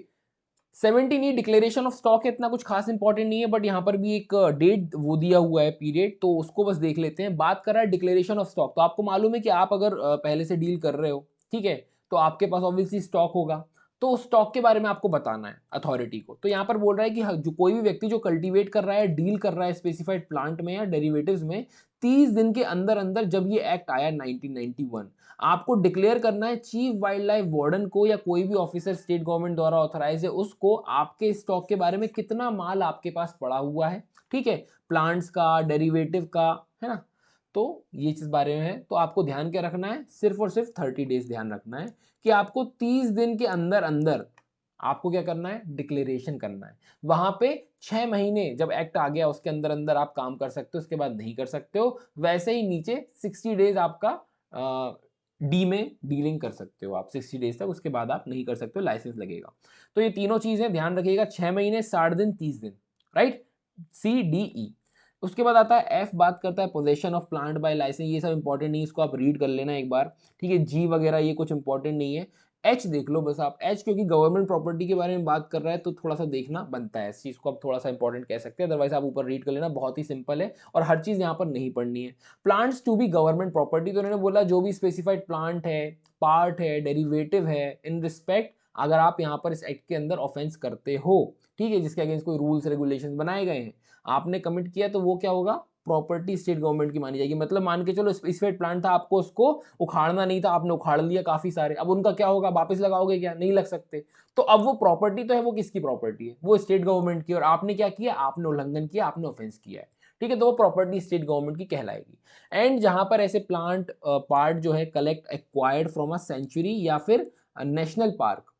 17E declaration of stock है, इतना कुछ खास इंपॉर्टेंट नहीं है बट यहाँ पर भी एक डेट वो दिया हुआ है पीरियड, तो उसको बस देख लेते हैं। बात कर रहा है डिक्लेरेशन ऑफ स्टॉक, तो आपको मालूम है कि आप अगर पहले से डील कर रहे हो, ठीक है, तो आपके पास ऑब्वियसली स्टॉक होगा, तो उस स्टॉक के बारे में आपको बताना है अथॉरिटी को। तो यहाँ पर बोल रहा है कि जो कोई भी व्यक्ति जो कल्टीवेट कर रहा है, डील कर रहा है स्पेसिफाइड प्लांट में या डेरिवेटिव्स में, 30 दिन के अंदर अंदर, जब ये एक्ट आया 1991, आपको डिक्लेयर करना है चीफ वाइल्ड लाइफ वार्डन को या कोई भी ऑफिसर स्टेट गवर्नमेंट द्वारा ऑथराइज है उसको, आपके स्टॉक के बारे में कितना माल आपके पास पड़ा हुआ है, ठीक है, प्लांट्स का, डेरिवेटिव का, है ना। तो ये चीज बारे में है, तो आपको ध्यान क्या रखना है, सिर्फ और सिर्फ 30 डेज ध्यान रखना है कि आपको 30 दिन के अंदर अंदर आपको क्या करना है, डिक्लेरेशन करना है। वहां पे 6 महीने जब एक्ट आ गया उसके अंदर अंदर आप काम कर सकते हो, उसके बाद नहीं कर सकते हो। वैसे ही नीचे 60 डेज आपका डी में डीलिंग कर सकते हो आप 60 डेज तक, उसके बाद आप नहीं कर सकते हो, लाइसेंस लगेगा। तो ये तीनों चीजें ध्यान रखिएगा, 6 महीने, 60 दिन, 30 दिन, राइट, CDE। उसके बाद आता है F, बात करता है possession of plant by licence. ये सब इंपॉर्टेंट नहीं, इसको आप रीड कर लेना एक बार, ठीक है। G वगैरह ये कुछ इंपॉर्टेंट नहीं है। H देख लो बस आप, H क्योंकि गवर्नमेंट प्रॉपर्टी के बारे में बात कर रहा है तो थोड़ा सा देखना बनता है, इस चीज को आप थोड़ा सा इंपॉर्टेंट कह सकते हैं, अदरवाइज आप ऊपर रीड कर लेना, बहुत ही सिंपल है और हर चीज यहाँ पर नहीं पढ़नी है। Plants to be government property, तो उन्होंने बोला जो भी स्पेसिफाइड प्लांट है, पार्ट है, डेरिवेटिव है, इन रिस्पेक्ट अगर आप यहाँ पर इस एक्ट के अंदर ऑफेंस करते हो, ठीक है, जिसके अगेंस्ट कोई रूल्स रेगुलेशन बनाए गए हैं, आपने कमिट किया, तो वो क्या होगा, प्रॉपर्टी स्टेट गवर्नमेंट की मानी जाएगी। मतलब मान के चलो स्पेसिफाइड प्लांट था, आपको उसको उखाड़ना नहीं था, आपने उखाड़ लिया काफी सारे, अब उनका क्या होगा, वापस लगाओगे क्या, नहीं लग सकते। तो अब वो प्रॉपर्टी तो है, वो किसकी प्रॉपर्टी है, वो स्टेट गवर्नमेंट की, और आपने क्या किया, आपने उल्लंघन किया, आपने ऑफेंस किया है, ठीक है, तो वो प्रॉपर्टी स्टेट गवर्नमेंट की कहलाएगी। एंड जहां पर ऐसे प्लांट पार्ट जो है collect acquired from a sanctuary या फिर नेशनल पार्क,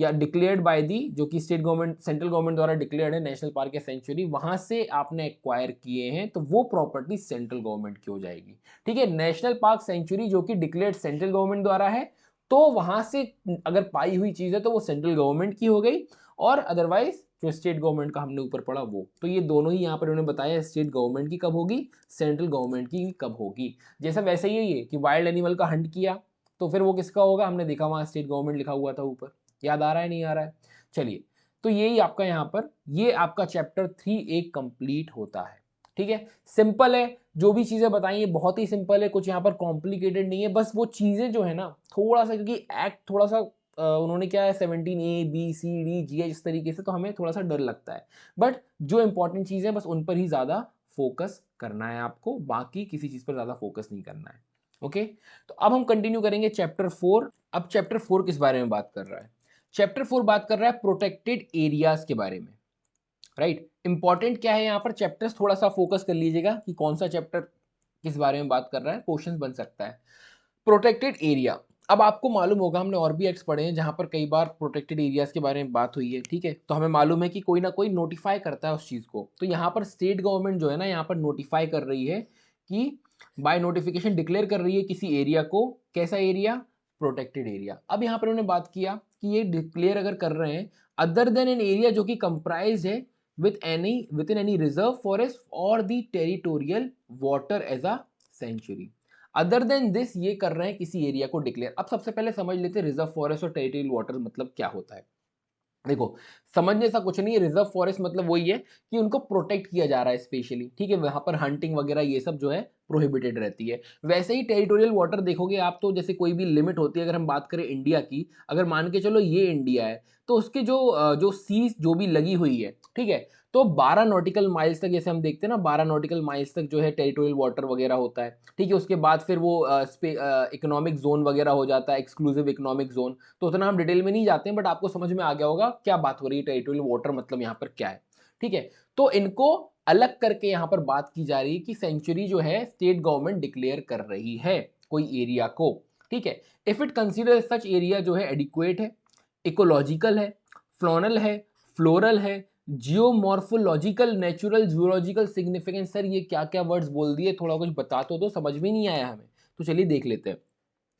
या डिक्लेयर्ड बाय दी, जो कि स्टेट गवर्नमेंट सेंट्रल गवर्नमेंट द्वारा डिक्लेयर्ड है नेशनल पार्क या सेंचुरी, वहां से आपने एक्वायर किए हैं तो वो प्रॉपर्टी सेंट्रल गवर्नमेंट की हो जाएगी। ठीक है, नेशनल पार्क सेंचुरी जो कि डिक्लेयर्ड सेंट्रल गवर्नमेंट द्वारा है, तो वहां से अगर पाई हुई चीज है तो वो सेंट्रल गवर्नमेंट की हो गई, और अदरवाइज जो स्टेट गवर्नमेंट का हमने ऊपर पढ़ा वो, तो ये दोनों ही यहाँ पर उन्होंने बताया स्टेट गवर्नमेंट की कब होगी, सेंट्रल गवर्नमेंट की कब होगी। जैसा वैसे ही है कि वाइल्ड एनिमल का हंट किया तो फिर वो किसका होगा, हमने देखा वहां स्टेट गवर्नमेंट लिखा हुआ था ऊपर, याद आ रहा है नहीं आ रहा है। चलिए, तो यही आपका यहाँ पर ये आपका चैप्टर 3 एक कंप्लीट होता है। ठीक है, सिंपल है, जो भी चीजें बताई ये बहुत ही सिंपल है, कुछ यहाँ पर कॉम्प्लिकेटेड नहीं है, बस वो चीजें जो है ना थोड़ा सा, क्योंकि एक्ट थोड़ा सा उन्होंने क्या है 17A B C D G H इस तरीके से, तो हमें थोड़ा सा डर लगता है, बट जो इंपॉर्टेंट चीजें हैं बस उन पर ही ज्यादा फोकस करना है आपको, बाकी किसी चीज पर ज्यादा फोकस नहीं करना है। ओके, तो अब हम कंटिन्यू करेंगे चैप्टर 4। अब चैप्टर 4 किस बारे में बात कर रहा है, चैप्टर 4 बात कर रहा है प्रोटेक्टेड एरियाज के बारे में। राइट, इंपॉर्टेंट क्या है यहाँ पर, चैप्टर्स थोड़ा सा फोकस कर लीजिएगा कि कौन सा चैप्टर किस बारे में बात कर रहा है, क्वेश्चंस बन सकता है। प्रोटेक्टेड एरिया, अब आपको मालूम होगा हमने और भी एक्ट्स पढ़े हैं जहां पर कई बार प्रोटेक्टेड एरियाज के बारे में बात हुई है। ठीक है, तो हमें मालूम है कि कोई ना कोई नोटिफाई करता है उस चीज को, तो यहाँ पर स्टेट गवर्नमेंट जो है ना यहाँ पर नोटिफाई कर रही है कि बाय नोटिफिकेशन डिक्लेयर कर रही है किसी एरिया को, कैसा एरिया, प्रोटेक्टेड एरिया। अब यहाँ पर उन्होंने बात किया कि ये डिक्लेयर अगर कर रहे हैं अदर देन एन एरिया जो कि कंप्राइज है within any reserve forest और the territorial water as a sanctuary. Other than this ये कर रहे हैं किसी एरिया को डिक्लेयर। अब सबसे पहले समझ लेते हैं रिजर्व फॉरेस्ट और टेरिटोरियल वाटर मतलब क्या होता है। देखो, समझने सा कुछ नहीं है, रिजर्व फॉरेस्ट मतलब वही है कि उनको प्रोटेक्ट किया जा रहा है स्पेशली। ठीक है, वहां पर हंटिंग वगैरह ये सब जो है प्रोहिबिटेड रहती है। वैसे ही टेरिटोरियल वाटर देखोगे आप तो जैसे कोई भी लिमिट होती है, अगर हम बात करें इंडिया की, अगर मान के चलो ये इंडिया है तो उसके जो सीज जो भी लगी हुई है, ठीक है, तो 12 नॉटिकल माइल्स तक, जैसे हम देखते हैं ना 12 नॉटिकल माइल्स तक जो है टेरिटोरियल वाटर वगैरह होता है। ठीक है, उसके बाद फिर वो इकोनॉमिक जोन वगैरह हो जाता है, एक्सक्लूसिव इकोनॉमिक जोन। तो उतना हम डिटेल में नहीं जाते हैं, बट आपको समझ में आ गया होगा क्या बात हो रही है, टेरिटोरियल वाटर मतलब यहाँ पर क्या है। ठीक है, तो इनको अलग करके यहाँ पर बात की जा रही है कि सेंचुरी जो है स्टेट गवर्नमेंट डिक्लेयर कर रही है कोई एरिया को। ठीक है, if it consider such area जो है एडिक्वेट है, इकोलॉजिकल है, फ्लोनल है, फ्लोरल है, geomorphological, natural, zoological significance. Sir ये क्या क्या वर्ड्स बोल दिए, थोड़ा कुछ बता तो दो, समझ में नहीं आया हमें, तो चलिए देख लेते हैं।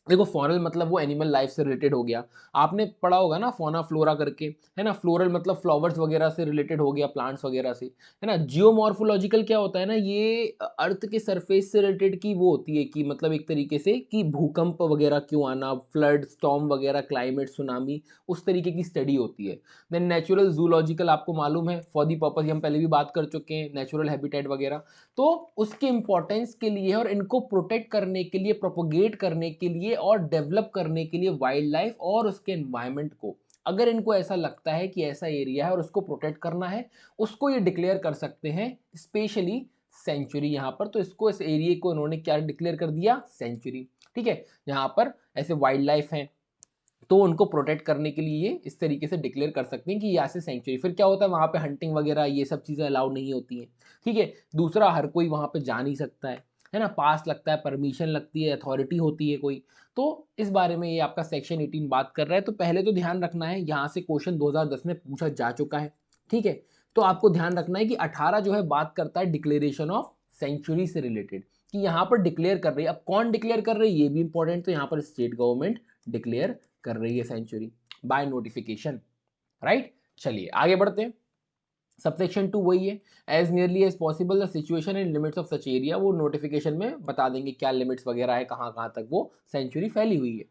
देखो, फॉनल मतलब वो एनिमल लाइफ से रिलेटेड हो गया, आपने पढ़ा होगा ना फोना फ्लोरा करके, है ना। फ्लोरल मतलब फ्लावर्स वगैरह से रिलेटेड हो गया, प्लांट्स वगैरह से, है ना। जियोमॉर्फोलॉजिकल क्या होता है ना, ये अर्थ के सरफेस से रिलेटेड की वो होती है कि मतलब एक तरीके से कि भूकंप वगैरह क्यों आना, फ्लड, स्टॉर्म वगैरह, क्लाइमेट, सुनामी, उस तरीके की स्टडी होती है। देन नेचुरल जूलॉजिकल आपको मालूम है फॉर दी पर्पज, हम पहले भी बात कर चुके हैं, नेचुरल हैबिटेट वगैरह, तो उसके इंपॉर्टेंस के लिए और इनको प्रोटेक्ट करने के लिए, प्रोपोगेट करने के लिए और डेवलप करने के लिए वाइल्ड लाइफ और उसके एनवायरनमेंट को, अगर इनको ऐसा लगता है कि ऐसा एरिया है और उसको प्रोटेक्ट करना है, उसको ये डिक्लेयर कर सकते हैं स्पेशली सेंचुरी यहाँ पर। तो इसको, इस एरिया को इन्होंने क्या डिक्लेयर कर दिया, सेंचुरी। ठीक है, यहाँ पर ऐसे वाइल्ड लाइफ है तो उनको प्रोटेक्ट करने के लिए ये इस तरीके से डिक्लेयर कर सकते हैं कि यहाँ से सेंचुरी। फिर क्या होता है, वहाँ पे हंटिंग वगैरह ये सब चीज़ें अलाउड नहीं होती हैं। ठीक है, दूसरा हर कोई वहाँ पे जा नहीं सकता है ना, पास लगता है, परमिशन लगती है, अथॉरिटी होती है कोई। तो इस बारे में ये आपका सेक्शन 18 बात कर रहा है। तो पहले तो ध्यान रखना है, यहाँ से क्वेश्चन 2010 में पूछा जा चुका है। ठीक है, तो आपको ध्यान रखना है कि 18 जो है बात करता है डिक्लेरेशन ऑफ सेंचुरी से रिलेटेड, कि यहाँ पर डिक्लेयर कर रही है। अब कौन डिक्लेयर कर रही है ये भी इंपॉर्टेंट, तो यहाँ पर स्टेट गवर्नमेंट डिक्लेयर कर रही है सेंचुरी बाय नोटिफिकेशन। राइट, चलिए आगे बढ़ते हैं। सबसेक्शन 2 वही है, as nearly as possible the situation and limits of such area. वो नोटिफिकेशन में बता देंगे क्या लिमिट्स वगैरह है, कहाँ कहाँ तक वो सेंचुरी फैली हुई है।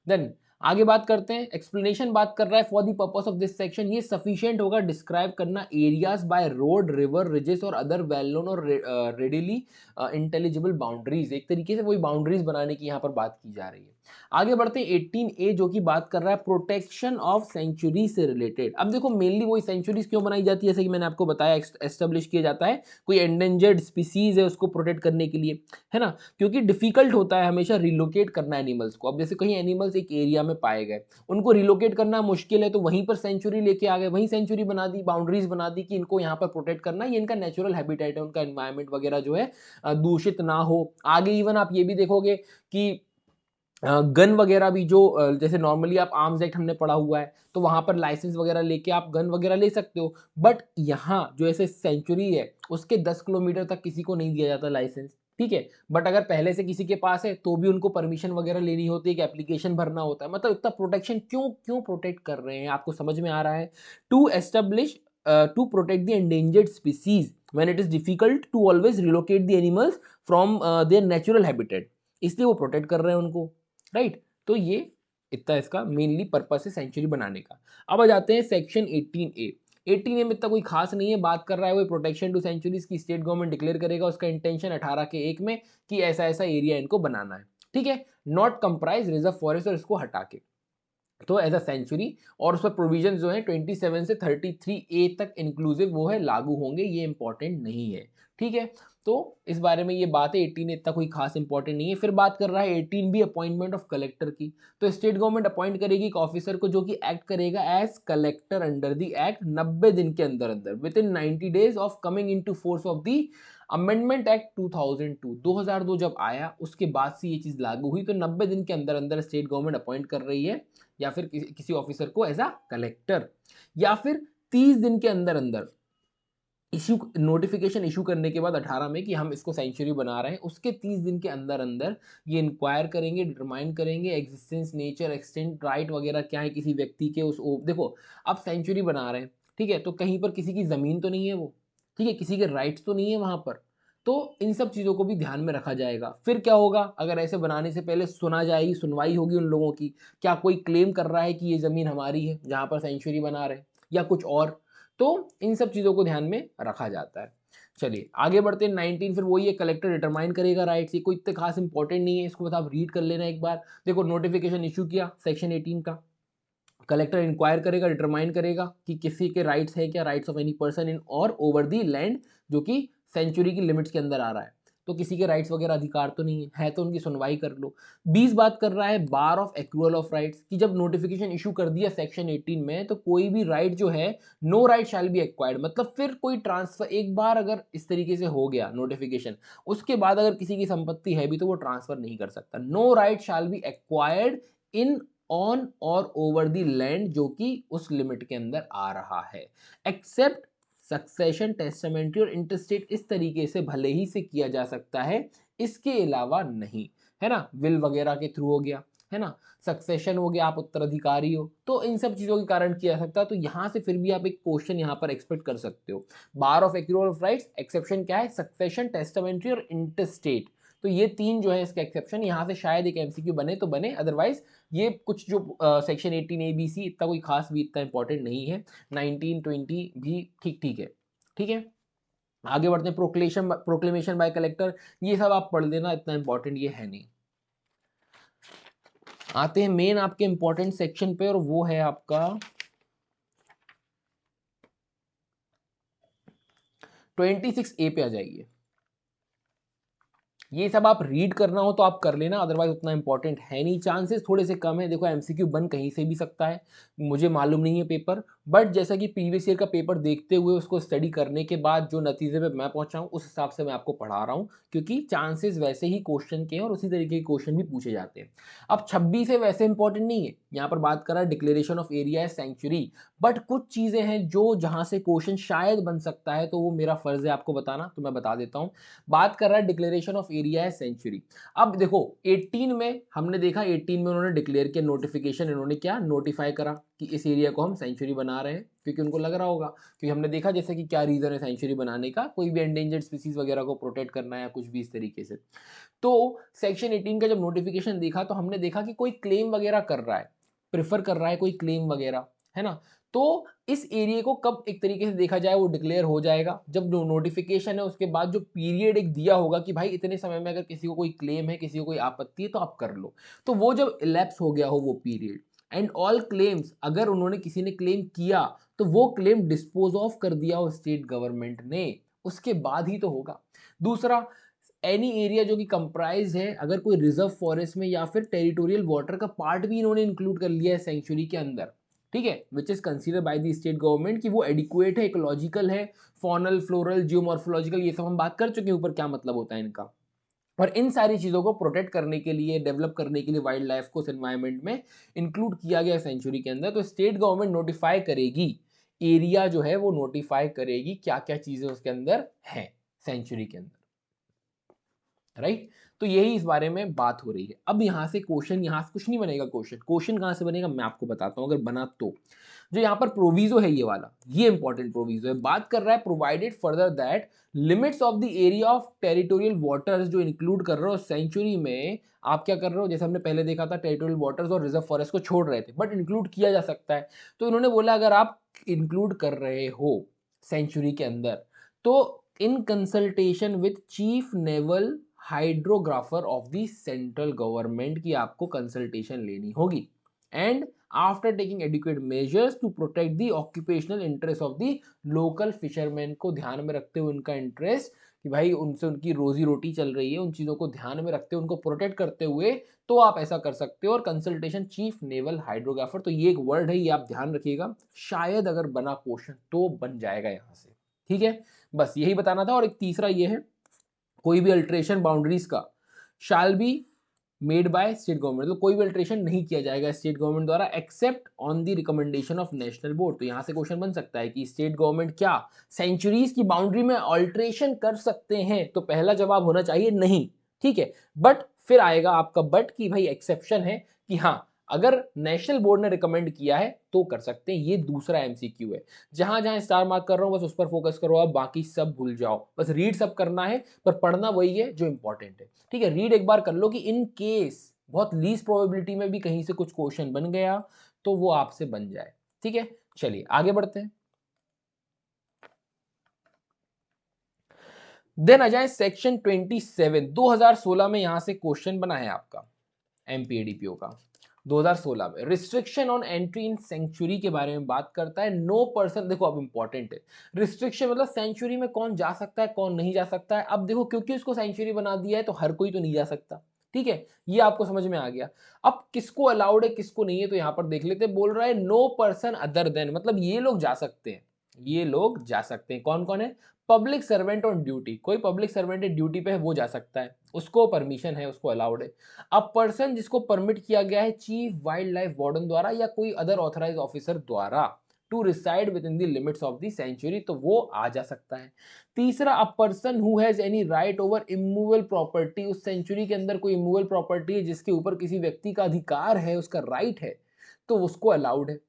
देन आगे बात करते हैं, एक्सप्लेनेशन बात कर रहा है for the purpose of this section, ये सफिशिएंट होगा डिस्क्राइब करना areas by road, river, ridges और अदर वेल नोन और रेडिली इंटेलिजिबल बाउंड्रीज। एक तरीके से वही बाउंड्रीज बनाने की यहाँ पर बात की जा रही है। आगे बढ़ते हैं 18A जो कि बात कर रहा है प्रोटेक्शन ऑफ सेंचुरी से रिलेटेड। अब देखो मेनली वही सेंचुरीज क्यों बनाई जाती है, जैसे कि मैंने आपको बताया, एस्टेब्लिश किया जाता है कोई एंडेंजर्ड स्पीसीज है उसको प्रोटेक्ट करने के लिए, है ना। क्योंकि डिफिकल्ट होता है हमेशा रिलोकेट करना एनिमल्स को। अब जैसे कहीं एनिमल्स एक एरिया में पाए गए, उनको रिलोकेट करना मुश्किल है, तो वहीं पर सेंचुरी लेके आ गए, वहीं सेंचुरी बना दी, बाउंड्रीज बना दी कि इनको यहाँ पर प्रोटेक्ट करना, ये इनका नेचुरल हैबिटेट है, उनका एनवायरमेंट वगैरह जो है दूषित ना हो। आगे इवन आप ये भी देखोगे कि गन वगैरह भी जो जैसे नॉर्मली आप आर्म्स एक्ट हमने पढ़ा हुआ है तो वहाँ पर लाइसेंस वगैरह लेके आप गन वगैरह ले सकते हो, बट यहाँ जो ऐसे सेंचुरी है उसके 10 किलोमीटर तक किसी को नहीं दिया जाता लाइसेंस, ठीक है। बट अगर पहले से किसी के पास है तो भी उनको परमिशन वगैरह लेनी होती है, एक एप्लीकेशन भरना होता है। मतलब इतना प्रोटेक्शन क्यों क्यों प्रोटेक्ट कर रहे हैं, आपको समझ में आ रहा है? To establish to protect the endangered species when it is difficult to always relocate the animals from their natural habitat, इसलिए वो प्रोटेक्ट कर रहे हैं उनको, राइट। तो ये इतना इसका मेनली पर्पस है सेंचुरी बनाने का। अब आ जाते हैं सेक्शन 18A। 18A में इतना कोई खास नहीं है, बात कर रहा है वो प्रोटेक्शन टू सेंचुरीज की स्टेट गवर्नमेंट डिक्लेयर करेगा उसका इंटेंशन 18 के 1 में कि ऐसा ऐसा एरिया इनको बनाना है, ठीक है। नॉट कंप्राइज रिजर्व फॉरेस्ट, और इसको हटा के तो एज अ सेंचुरी, और उस पर प्रोविजन जो है 27 से 33A तक इंक्लूसिव वो है लागू होंगे, ये इंपॉर्टेंट नहीं है, ठीक है। तो इस बारे में ये बात है, 18 इतना कोई खास इंपॉर्टेंट नहीं है। फिर बात कर रहा है 18B अपॉइंटमेंट ऑफ कलेक्टर की। तो स्टेट गवर्नमेंट अपॉइंट करेगी एक ऑफिसर को जो कि एक्ट करेगा as collector under the act 90 दिन के अंदर अंदर, within 90 days of coming into force of the amendment act 2002 जब आया उसके बाद से ये चीज लागू हुई। तो 90 दिन के अंदर अंदर स्टेट गवर्नमेंट अपॉइंट कर रही है या फिर किसी ऑफिसर को एज अ कलेक्टर, या फिर 30 दिन के अंदर अंदर इशू नोटिफिकेशन इशू करने के बाद 18 में कि हम इसको सेंचुरी बना रहे हैं, उसके 30 दिन के अंदर अंदर ये इंक्वायर करेंगे, डिटरमाइन करेंगे एग्जिस्टेंस, नेचर, एक्सटेंट, राइट वगैरह क्या है किसी व्यक्ति के उस देखो आप सेंचुरी बना रहे हैं, ठीक है, तो कहीं पर किसी की ज़मीन तो नहीं है वो, ठीक है, किसी के राइट्स तो नहीं है वहाँ पर, तो इन सब चीज़ों को भी ध्यान में रखा जाएगा। फिर क्या होगा, अगर ऐसे बनाने से पहले सुना जाएगी, सुनवाई होगी उन लोगों की, क्या कोई क्लेम कर रहा है कि ये ज़मीन हमारी है जहाँ पर सेंचुरी बना रहे हैं या कुछ और, तो इन सब चीज़ों को ध्यान में रखा जाता है। चलिए आगे बढ़ते हैं 19। फिर वही है कलेक्टर डिटरमाइन करेगा राइट्स, ये कोई इतने खास इंपॉर्टेंट नहीं है, इसको बस आप रीड कर लेना एक बार। देखो नोटिफिकेशन इशू किया सेक्शन 18 का, कलेक्टर इंक्वायर करेगा, डिटरमाइन करेगा कि किसी के राइट्स है क्या, rights of any person in और ओवर दी लैंड जो कि सेंचुरी की लिमिट्स के अंदर आ रहा है, तो किसी के राइट्स वगैरह अधिकार तो नहीं है तो उनकी सुनवाई कर लो। 20 बात कर रहा है बार ऑफ एक्रूअल ऑफ राइट्स कि जब नोटिफिकेशन इशू कर दिया सेक्शन 18 में तो कोई भी राइट जो है no right shall be acquired, मतलब फिर कोई ट्रांसफर एक बार अगर इस तरीके से हो गया नोटिफिकेशन, उसके बाद अगर किसी की संपत्ति है भी तो वो ट्रांसफर नहीं कर सकता। No right shall be acquired in on और ओवर द लैंड जो कि उस लिमिट के अंदर आ रहा है, एक्सेप्ट सक्सेशन, टेस्टामेंट्री और इंटरस्टेट, इस तरीके से भले ही से किया जा सकता है, इसके अलावा नहीं, है ना। विल वगैरह के थ्रू हो गया, है ना, सक्सेशन हो गया, आप उत्तराधिकारी हो, तो इन सब चीजों के कारण किया जा सकता है। तो यहां से फिर भी आप एक क्वेश्चन यहां पर एक्सपेक्ट कर सकते हो। Bar of accrual of rights, exception क्या है, सक्सेशन, टेस्टामेंट्री और इंटरस्टेट, तो ये तीन जो है इसके एक्सेप्शन, यहाँ से शायद एक एमसीक्यू बने तो बने, अदरवाइज ये कुछ जो सेक्शन 18 ABC इतना कोई खास भी इतना इंपॉर्टेंट नहीं है। 19 20 भी ठीक ठीक है, ठीक है। आगे बढ़ते हैं, प्रोक्लेमेशन बाय कलेक्टर, ये सब आप पढ़ लेना, इतना इंपॉर्टेंट ये है नहीं। आते हैं मेन आपके इंपॉर्टेंट सेक्शन पे, और वो है आपका 26A पे आ जाइए। ये सब आप रीड करना हो तो आप कर लेना, अदरवाइज उतना इंपॉर्टेंट है नहीं, चांसेस थोड़े से कम है। देखो एमसीक्यू बन कहीं से भी सकता है, मुझे मालूम नहीं है पेपर, बट जैसा कि प्रीवियस ईयर का पेपर देखते हुए उसको स्टडी करने के बाद जो नतीजे पे मैं पहुंचा हूं उस हिसाब से मैं आपको पढ़ा रहा हूं, क्योंकि चांसेस वैसे ही क्वेश्चन के हैं और उसी तरीके के क्वेश्चन भी पूछे जाते हैं। अब 26 है वैसे इंपॉर्टेंट नहीं है, यहाँ पर बात कर रहा है डिक्लेरेशन ऑफ एरिया है सेंचुरी, बट कुछ चीजें हैं जो जहां से क्वेश्चन शायद बन सकता है, तो वो मेरा फर्ज है आपको बताना, तो मैं बता देता हूँ। बात कर रहा है डिक्लेरेशन ऑफ एरिया है सेंचुरी। अब देखो 18 में हमने देखा, 18 में उन्होंने डिक्लेयर किया नोटिफिकेशन, इन्होंने क्या नोटिफाई करा कि इस एरिया को हम सेंचुरी बना रहे हैं, क्योंकि उनको लग रहा होगा, क्योंकि हमने देखा जैसे कि क्या रीजन है सेंचुरी बनाने का, कोई भी एंडेंजर्ड स्पीसीज वगैरह को प्रोटेक्ट करना है या कुछ भी इस तरीके से। तो सेक्शन 18 का जब नोटिफिकेशन देखा तो हमने देखा कि कोई क्लेम वगैरह कर रहा है, प्रिफर कर रहा है कोई क्लेम वगैरह, है ना। तो इस एरिया को कब एक तरीके से देखा जाए वो डिक्लेयर हो जाएगा, जब नोटिफिकेशन है उसके बाद जो पीरियड एक दिया होगा कि भाई इतने समय में अगर किसी को कोई क्लेम है, किसी को कोई आपत्ति है तो आप कर लो, तो वो जब इलेप्स हो गया हो वो पीरियड, एंड ऑल क्लेम्स, अगर उन्होंने किसी ने क्लेम किया तो वो क्लेम डिस्पोज ऑफ कर दिया हो स्टेट गवर्नमेंट ने, उसके बाद ही तो होगा। दूसरा, एनी एरिया जो कि कंप्राइज है, अगर कोई रिजर्व फॉरेस्ट में या फिर टेरिटोरियल वाटर का पार्ट भी इन्होंने इंक्लूड कर लिया है सेंचुरी के अंदर, ठीक है, which is consider by the state government कि वो एडिक्वेट है, इकोलॉजिकल है, फॉनल, फ्लोरल, जियोमॉर्फोलॉजिकल, ये सब हम बात कर चुके हैं ऊपर क्या मतलब होता है इनका। और इन सारी चीज़ों को प्रोटेक्ट करने के लिए, डेवलप करने के लिए वाइल्ड लाइफ को उस एनवायरनमेंट में इंक्लूड किया गया सेंचुरी के अंदर। तो स्टेट गवर्नमेंट नोटिफाई करेगी, एरिया जो है वो नोटिफाई करेगी क्या क्या चीज़ें उसके अंदर हैं सेंचुरी के अंदर, राइट। तो यही इस बारे में बात हो रही है। अब यहाँ से क्वेश्चन, यहाँ से कुछ नहीं बनेगा, क्वेश्चन कहाँ से बनेगा मैं आपको बताता हूँ, अगर बना तो। जो यहाँ पर प्रोविजो है ये वाला, ये इंपॉर्टेंट प्रोविजो है, बात कर रहा है provided further that limits of the area of territorial waters, जो इंक्लूड कर रहे हो सेंचुरी में। आप क्या कर रहे हो, जैसे हमने पहले देखा था टेरिटोरियल वाटर्स और रिजर्व फॉरेस्ट को छोड़ रहे थे, बट इंक्लूड किया जा सकता है। तो इन्होंने बोला अगर आप इंक्लूड कर रहे हो सेंचुरी के अंदर, तो in consultation with chief naval hydrographer of the central government की आपको कंसल्टेशन लेनी होगी, and after taking adequate measures to protect the occupational interest of the local fisherman, को ध्यान में रखते हुए उनका इंटरेस्ट कि भाई उनसे उनकी रोजी रोटी चल रही है, उन चीज़ों को ध्यान में रखते हुए उनको प्रोटेक्ट करते हुए, तो आप ऐसा कर सकते हो। और कंसल्टेशन चीफ नेवल हाइड्रोग्राफर, तो ये एक वर्ड है, ये आप ध्यान रखिएगा, शायद अगर बना क्वेश्चन तो बन जाएगा यहाँ से, ठीक है। बस यही बताना था। और एक तीसरा ये है, कोई भी अल्ट्रेशन बाउंड्रीज का shall be made by state government, तो कोई भी अल्ट्रेशन नहीं किया जाएगा स्टेट गवर्नमेंट द्वारा except on the recommendation of national board. तो यहां से क्वेश्चन बन सकता है कि स्टेट गवर्नमेंट क्या सेंचुरीज की बाउंड्री में अल्ट्रेशन कर सकते हैं, तो पहला जवाब होना चाहिए नहीं, ठीक है। बट फिर आएगा आपका बट कि भाई एक्सेप्शन है कि हाँ, अगर नेशनल बोर्ड ने रिकमेंड किया है तो कर सकते हैं। ये दूसरा एमसीक्यू है, जहां जहां स्टार मार्क कर रहा हूं बस उस पर फोकस करो, आप बाकी सब भूल जाओ, बस रीड सब करना है, पर पढ़ना वही है जो इंपॉर्टेंट है, ठीक है। रीड एक बार कर लो कि इन केस बहुत लीस्ट प्रोबेबिलिटी में भी कहीं से कुछ क्वेश्चन बन गया तो वो आपसे बन जाए, ठीक है। चलिए आगे बढ़ते हैं। देन आ जाए सेक्शन 27, 2016 में यहां से क्वेश्चन बना है आपका एमपीएडीपीओ का। 2016 में restriction on entry in sanctuary के बारे में बात करता है। नो पर्सन, देखो अब इंपॉर्टेंट है, रिस्ट्रिक्शन मतलब सेंचुरी में कौन जा सकता है कौन नहीं जा सकता है। अब देखो क्योंकि उसको सेंचुरी बना दिया है तो हर कोई तो नहीं जा सकता, ठीक है, ये आपको समझ में आ गया। अब किसको अलाउड है किसको नहीं है, तो यहां पर देख लेते हैं। बोल रहा है नो पर्सन अदर देन, मतलब ये लोग जा सकते हैं, ये लोग जा सकते हैं। कौन कौन है, पब्लिक सर्वेंट ऑन ड्यूटी, कोई पब्लिक सर्वेंट ड्यूटी पे है वो जा सकता है, उसको परमिशन है, उसको अलाउड है। अब पर्सन जिसको परमिट किया गया है चीफ वाइल्ड लाइफ वार्डन द्वारा या कोई अदर ऑथराइज ऑफिसर द्वारा to reside within the limits of the sanctuary, तो वो आ जा सकता है। तीसरा, a person who has any right over immovable property, उस सेंचुरी के अंदर कोई इमूवेबल प्रॉपर्टी है जिसके ऊपर किसी व्यक्ति का अधिकार है, उसका राइट है, तो उसको अलाउड है।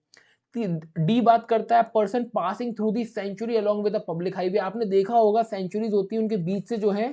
डी बात करता है person passing through the sanctuary along with a public highway. आपने देखा होगा सेंचुरीज होती है उनके बीच से जो है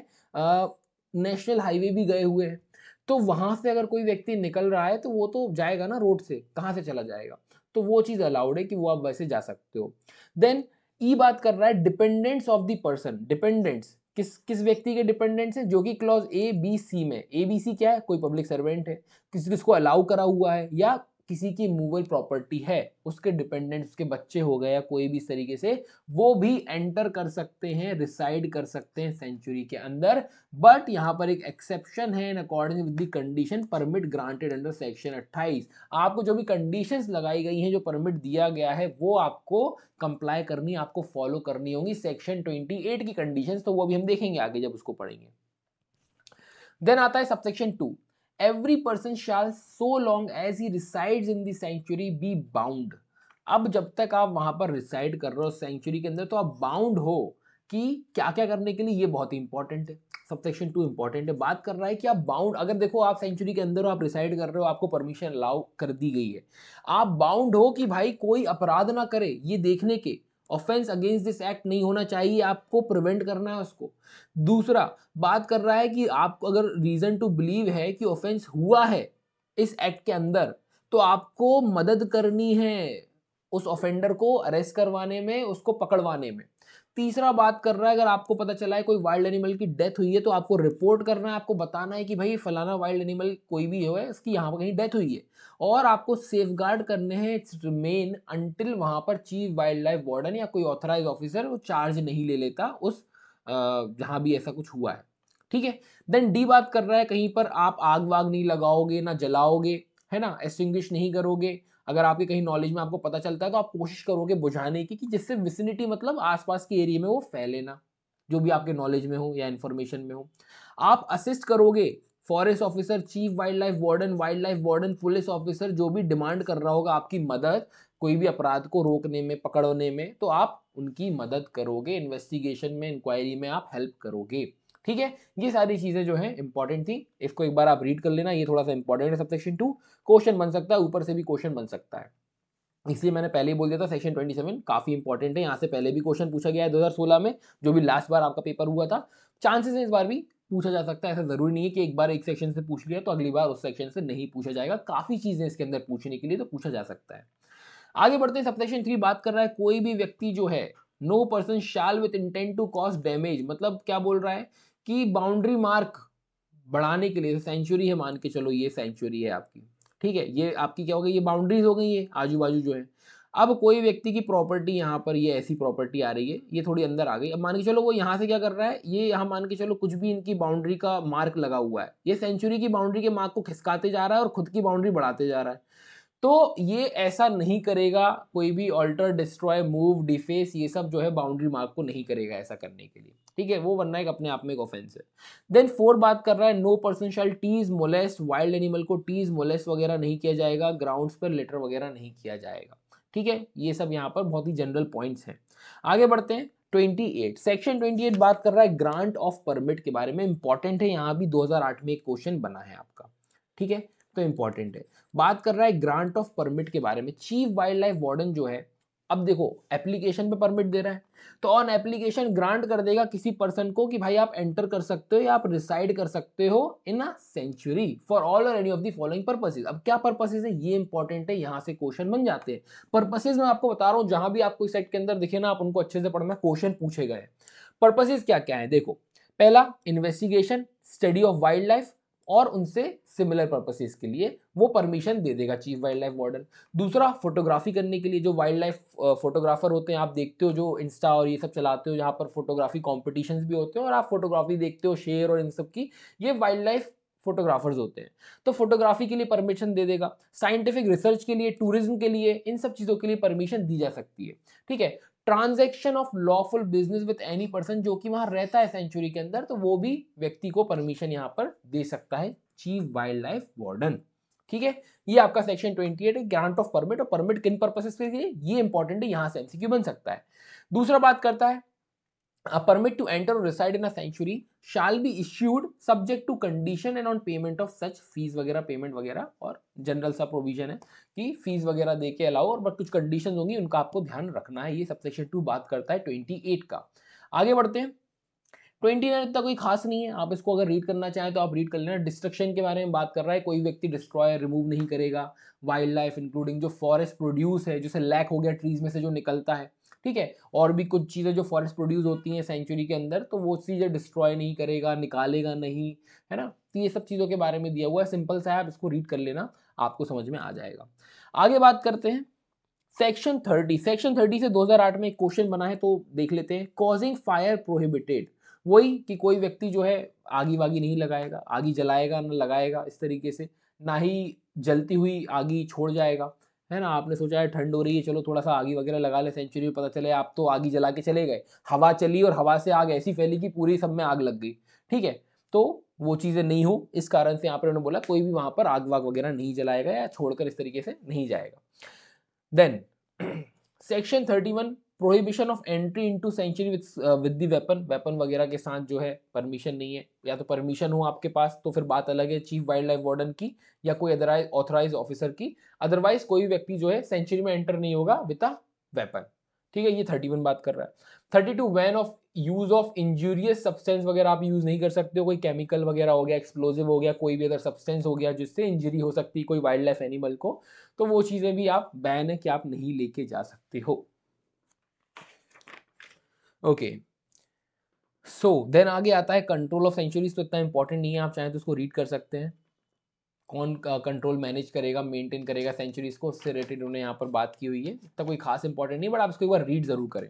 नेशनल हाईवे भी गए हुए हैं, तो वहां से अगर कोई व्यक्ति निकल रहा है तो वो तो जाएगा ना रोड से, कहाँ से चला जाएगा, तो वो चीज अलाउड है कि वो आप वैसे जा सकते हो। देन ई बात कर रहा है dependents of the person, dependents किस किस व्यक्ति के डिपेंडेंट्स है, जो कि क्लॉज ए बी सी में, ए बी सी क्या है, कोई पब्लिक सर्वेंट है, किसको अलाउ करा हुआ है, या किसी की मूवेबल प्रॉपर्टी है, उसके डिपेंडेंट्स, उसके बच्चे हो गए या कोई भी इस तरीके से, वो भी एंटर कर सकते हैं, रिसाइड कर सकते हैं सेंचुरी के अंदर। बट यहां पर एक एक्सेप्शन है, in according with the condition permit granted under section 28। आपको जो भी कंडीशंस लगाई गई हैं, जो परमिट दिया गया है, वो आपको कंप्लाई करनी, आपको फॉलो करनी होगी सेक्शन 28 की कंडीशंस, तो वो अभी हम देखेंगे आगे जब उसको पढ़ेंगे। देन आता है subsection 2, every person shall so long as he resides in the sanctuary be bound. अब जब तक आप वहां पर रिसाइड कर रहे हो सेंचुरी के अंदर, तो आप बाउंड हो कि क्या क्या करने के लिए, ये बहुत ही इंपॉर्टेंट है। सबसेक्शन 2 इंपॉर्टेंट है, बात कर रहा है कि आप बाउंड, अगर देखो आप सेंचुरी के अंदर हो, आप रिसाइड कर रहे हो, आपको परमिशन अलाउ कर दी गई है, आप बाउंड हो कि भाई कोई अपराध ना करे, ये देखने के ऑफेंस अगेंस्ट दिस एक्ट नहीं होना चाहिए, आपको प्रिवेंट करना है उसको। दूसरा, बात कर रहा है कि आपको अगर रीजन टू बिलीव है कि ऑफेंस हुआ है इस एक्ट के अंदर, तो आपको मदद करनी है उस ऑफेंडर को अरेस्ट करवाने में, उसको पकड़वाने में। तीसरा, बात कर रहा है अगर आपको पता चला है कोई वाइल्ड एनिमल की डेथ हुई है, तो आपको रिपोर्ट करना है, आपको बताना है कि भाई फलाना वाइल्ड एनिमल कोई भी है इसकी यहाँ पर कहीं डेथ हुई है, और आपको सेफगार्ड करने हैं इट्स रिमेन अंटिल वहां पर चीफ वाइल्ड लाइफ वार्डन या कोई ऑथराइज ऑफिसर वो चार्ज नहीं ले लेता उस जहां भी ऐसा कुछ हुआ है, ठीक है। देन डी बात कर रहा है कहीं पर आप आग वाग नहीं लगाओगे ना जलाओगे, है ना, एक्सटिंग्विश नहीं करोगे। अगर आपके कहीं नॉलेज में आपको पता चलता है तो आप कोशिश करोगे बुझाने की, कि जिससे विसिनिटी मतलब आसपास के एरिया में वो फैले ना, जो भी आपके नॉलेज में हो या इन्फॉर्मेशन में हो। आप असिस्ट करोगे forest officer, chief wild life warden, police officer जो भी डिमांड कर रहा होगा आपकी मदद कोई भी अपराध को रोकने में, पकड़ने में, तो आप उनकी मदद करोगे, इन्वेस्टिगेशन में, इंक्वायरी में आप हेल्प करोगे। ठीक है, ये सारी चीजें जो है इंपॉर्टेंट थी, इसको एक बार आप रीड कर लेना, ये थोड़ा सा इंपॉर्टेंट है। सबसेक्शन 2 क्वेश्चन बन सकता है, ऊपर से भी क्वेश्चन बन सकता है, इसलिए मैंने पहले ही बोल दिया था सेक्शन 27 काफी इंपॉर्टेंट है, यहाँ से पहले भी क्वेश्चन पूछा गया है 2016 में, जो भी लास्ट बार आपका पेपर हुआ था। चांसेस है इस बार भी पूछा जा सकता है, ऐसा जरूरी नहीं है कि एक बार एक सेक्शन से पूछ लिया तो अगली बार उस सेक्शन से नहीं पूछा जाएगा, काफी चीजें इसके अंदर पूछने के लिए, तो पूछा जा सकता है। आगे बढ़ते हैं, सबसेक्शन 3 बात कर रहा है कोई भी व्यक्ति जो है, no person shall with intent to cause damage, मतलब क्या बोल रहा है कि बाउंड्री मार्क बढ़ाने के लिए, सेंचुरी है मान के चलो, ये सेंचुरी है आपकी, ठीक है, ये आपकी क्या हो गई, ये बाउंड्रीज हो गई है आजू बाजू जो है। अब कोई व्यक्ति की प्रॉपर्टी यहाँ पर, ये ऐसी प्रॉपर्टी आ रही है, ये थोड़ी अंदर आ गई, अब मान के चलो वो यहाँ से क्या कर रहा है, ये यहाँ मान के चलो कुछ भी इनकी बाउंड्री का मार्क लगा हुआ है, ये सेंचुरी की बाउंड्री के मार्क को खिसकाते जा रहा है और खुद की बाउंड्री बढ़ाते जा रहा है। तो ये ऐसा नहीं करेगा, कोई भी ऑल्टर, डिस्ट्रॉय, मूव, डिफेस, ये सब जो है बाउंड्री मार्क को नहीं करेगा ऐसा करने के लिए, ठीक है, वो वरना एक अपने आप में एक ऑफेंस है। देन 4 बात कर रहा है no person shall tease molest, wild animal को टीज मोलेस्ट वगैरह नहीं किया जाएगा, ग्राउंड्स पर लेटर वगैरह नहीं किया जाएगा, ठीक है, ये सब यहाँ पर बहुत ही जनरल पॉइंट्स हैं। आगे बढ़ते हैं, 28 सेक्शन 28 बात कर रहा है ग्रांट ऑफ परमिट के बारे में, इंपॉर्टेंट है, यहाँ भी 2008 में एक क्वेश्चन बना है आपका, ठीक है, तो इंपॉर्टेंट है। बात कर रहा है ग्रांट ऑफ परमिट के बारे में, चीफ वाइल्ड लाइफ वार्डन जो है, अब देखो एप्लीकेशन पे परमिट दे रहा है, तो ऑन एप्लीकेशन ग्रांट कर देगा किसी पर्सन को कि भाई आप एंटर कर सकते हो या आप रिसाइड कर सकते हो इन अ सेंचुरी फॉर ऑल और any of the following purposes. अब क्या पर्पसेस है, ये इंपॉर्टेंट है, यहां से क्वेश्चन बन जाते हैं। पर्पसेस मैं आपको बता रहा हूं, जहां भी आपको इस सेट के अंदर दिखे ना, आप उनको अच्छे से पढ़ना, क्वेश्चन पूछे गए। पर्पसेस क्या क्या है देखो, पहला investigation, study of wild life और उनसे सिमिलर पर्पसेस के लिए वो परमिशन दे देगा चीफ वाइल्ड लाइफ वार्डन। दूसरा फोटोग्राफी करने के लिए, जो वाइल्ड लाइफ फोटोग्राफर होते हैं, आप देखते हो जो इंस्टा और ये सब चलाते हो, जहाँ पर फोटोग्राफी कॉम्पिटिशन्स भी होते हैं और आप फोटोग्राफी देखते हो शेर और इन सब की, ये वाइल्ड लाइफ फोटोग्राफर्स होते हैं, तो फोटोग्राफी के लिए परमिशन दे देगा। साइंटिफिक रिसर्च के लिए, टूरिज्म के लिए, इन सब चीज़ों के लिए परमिशन दी जा सकती है, ठीक है। Transaction of lawful business with any person, जो कि वहां रहता है सेंचुरी के अंदर, तो वो भी व्यक्ति को परमिशन यहां पर दे सकता है चीफ वाइल्ड लाइफ वार्डन, ठीक है। ये आपका सेक्शन 28 है, ग्रांट ऑफ परमिट, और परमिट किन पर्पसेस के लिए, ये इंपॉर्टेंट है, यहां से एमसीक्यू बन सकता है। दूसरा बात करता है a permit to enter or reside in a sanctuary shall be issued subject to condition and on payment of such fees वगैरह, पेमेंट वगैरह, और जनरल सा प्रोविजन है कि फीस वगैरह दे के अलाउ, और बट कुछ कंडीशंस होंगी उनका आपको ध्यान रखना है। ये सबसेक्शन 2 बात करता है 28 का। आगे बढ़ते हैं, 29 इतना कोई खास नहीं है, आप इसको अगर रीड करना चाहें तो आप रीड कर लेना। डिस्ट्रक्शन के बारे में बात कर रहा है, कोई व्यक्ति डिस्ट्रॉय, रिमूव नहीं करेगा वाइल्ड लाइफ, इंक्लूडिंग जो फॉरेस्ट प्रोड्यूस है, जैसे लैक हो गया ट्रीज में से जो निकलता है, ठीक है, और भी कुछ चीज़ें जो फॉरेस्ट प्रोड्यूस होती हैं सेंचुरी के अंदर, तो वो चीज़ें डिस्ट्रॉय नहीं करेगा, निकालेगा नहीं, है ना। तो ये सब चीज़ों के बारे में दिया हुआ है, सिंपल सा है, आप इसको रीड कर लेना, आपको समझ में आ जाएगा। आगे बात करते हैं सेक्शन 30, सेक्शन 30 से 2008 में एक क्वेश्चन बना है, तो देख लेते हैं। कॉजिंग फायर प्रोहिबिटेड, वही कि कोई व्यक्ति जो है आगी वागी नहीं लगाएगा, आगी जलाएगा ना लगाएगा इस तरीके से, ना ही जलती हुई आगी छोड़ जाएगा, है ना। आपने सोचा है ठंड हो रही है, चलो थोड़ा सा आगी वगैरह लगा ले सेंचुरी में, पता चले आप तो आगी जला के चले गए, हवा चली और हवा से आग ऐसी फैली कि पूरी सब में आग लग गई, ठीक है, तो वो चीज़ें नहीं हो, इस कारण से यहाँ पर उन्होंने बोला कोई भी वहाँ पर आग वाग वगैरह नहीं जलाएगा या छोड़कर इस तरीके से नहीं जाएगा। Then section 31 prohibition of entry into sanctuary with the weapon, weapon वगैरह के साथ जो है परमिशन नहीं है, या तो परमिशन हो आपके पास तो फिर बात अलग है चीफ वाइल्ड लाइफ वार्डन की या कोई अदरवाइज ऑथराइज ऑफिसर की, अदरवाइज कोई व्यक्ति जो है सेंचुरी में एंटर नहीं होगा विद अ वेपन, ठीक है। ये 31 बात कर रहा है। 32 ban of use of injurious substance वगैरह आप यूज नहीं कर सकते हो, कोई केमिकल वगैरह हो गया, एक्सप्लोजिव हो गया, कोई भी अदर सब्सटेंस हो गया जिससे इंजरी हो सकती है कोई वाइल्ड लाइफ एनिमल को, तो वो चीजें भी आप बैन है कि आप नहीं लेके जा सकते हो। ओके, सो देन आगे आता है कंट्रोल ऑफ सेंचुरीज, तो इतना इंपॉर्टेंट नहीं है, आप चाहें तो उसको रीड कर सकते हैं। कौन कंट्रोल मैनेज करेगा, मेंटेन करेगा सेंचुरीज को, उससे रिलेटेड उन्होंने यहाँ पर बात की हुई है, इतना कोई खास इंपॉर्टेंट नहीं, बट आप इसको एक बार रीड जरूर करें।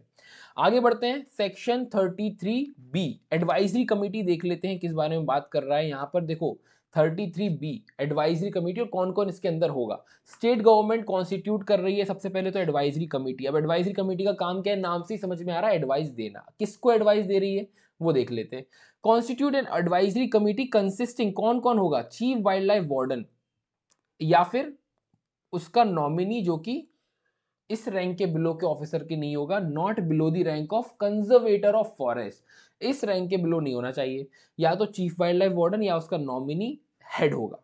आगे बढ़ते हैं, सेक्शन 33B एडवाइजरी कमेटी देख लेते हैं किस बारे में बात कर रहा है। यहाँ पर देखो 33B एडवाइजरी कमेटी, और कौन कौन इसके अंदर होगा। स्टेट गवर्नमेंट कॉन्स्टिट्यूट कर रही है सबसे पहले तो एडवाइजरी कमेटी। अब एडवाइजरी कमेटी का काम क्या है, नाम से ही समझ में आ रहा है, एडवाइस देना। किसको एडवाइस दे रही है, वो देख लेते हैं। Constitute an advisory committee consisting, कौन कौन होगा, चीफ वाइल्ड लाइफ वार्डन या फिर उसका नॉमिनी जो कि इस रैंक के बिलो के ऑफिसर की नहीं होगा, not below the rank of conservator of forest, इस रैंक के बिलो नहीं होना चाहिए, या तो चीफ वाइल्ड लाइफ वार्डन या उसका नॉमिनी हेड होगा,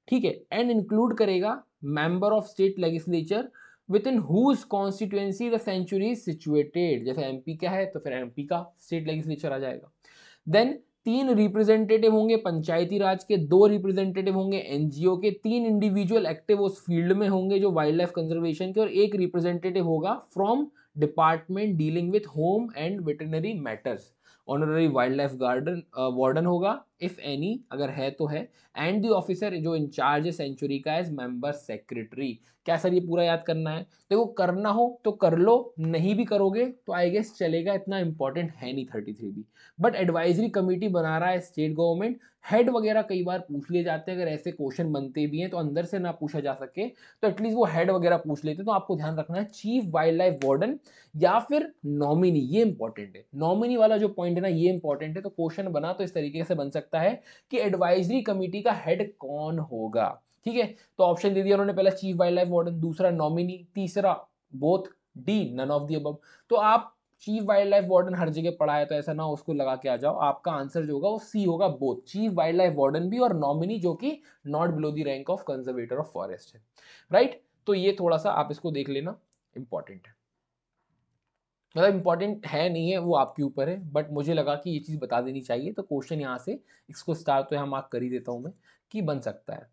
ठीक है। एंड इंक्लूड करेगा member of state legislature within whose constituency the sanctuary situated, जैसे एमपी का है तो फिर एमपी का स्टेट लेजिस्लेचर आ जाएगा। देन 3 रिप्रेजेंटेटिव होंगे पंचायती राज के, 2 रिप्रेजेंटेटिव होंगे एनजीओ के, 3 इंडिविजुअल एक्टिव उस फील्ड में होंगे जो वाइल्ड लाइफ कंजर्वेशन के, और 1 रिप्रेजेंटेटिव होगा from department dealing with home and veterinary matters. Honorary wild life garden warden होगा इफ एनी, अगर है तो है, एंड द ऑफिसर जो इंचार्ज है सेंचुरी का एज मेंबर सेक्रेटरी। क्या सर ये पूरा याद करना है? देखो करना हो तो कर लो, नहीं भी करोगे तो आई गेस चलेगा, इतना इंपॉर्टेंट है नहीं 33 भी। बट एडवाइजरी कमेटी बना रहा है स्टेट गवर्नमेंट, हेड वगैरह कई बार पूछ लिए जाते हैं, अगर ऐसे क्वेश्चन बनते भी हैं तो अंदर से ना पूछा जा सके तो एटलीस्ट वो हेड वगैरह पूछ लेते हैं। तो आपको ध्यान रखना है चीफ वाइल्ड लाइफ वार्डन या फिर नॉमिनी, ये इंपॉर्टेंट है। नॉमिनी वाला जो पॉइंट है ना ये इंपॉर्टेंट है। तो क्वेश्चन बना तो इस तरीके से बन सकता है कि एडवाइजरी कमेटी का हेड कौन होगा, ठीक है। तो ऑप्शन दे दिया उन्होंने, पहला चीफ वाइल्ड लाइफ वार्डन, दूसरा नॉमिनी, तीसरा both, D none of the above. तो आप चीफ वाइल्ड लाइफ वार्डन हर जगह पढ़ा है तो ऐसा ना उसको लगा के आ जाओ, आपका आंसर जो होगा वो सी होगा, both chief wild life warden भी और नॉमिनी जो कि not below the rank of conservator of forest है, राइट। तो ये थोड़ा सा आप इसको देख लेना, इंपॉर्टेंट है। मतलब इंपॉर्टेंट है नहीं है वो आपके ऊपर है, बट मुझे लगा कि ये चीज़ बता देनी चाहिए, तो क्वेश्चन यहाँ से इसको स्टार तो यहाँ मार्क कर ही देता हूँ मैं कि बन सकता है।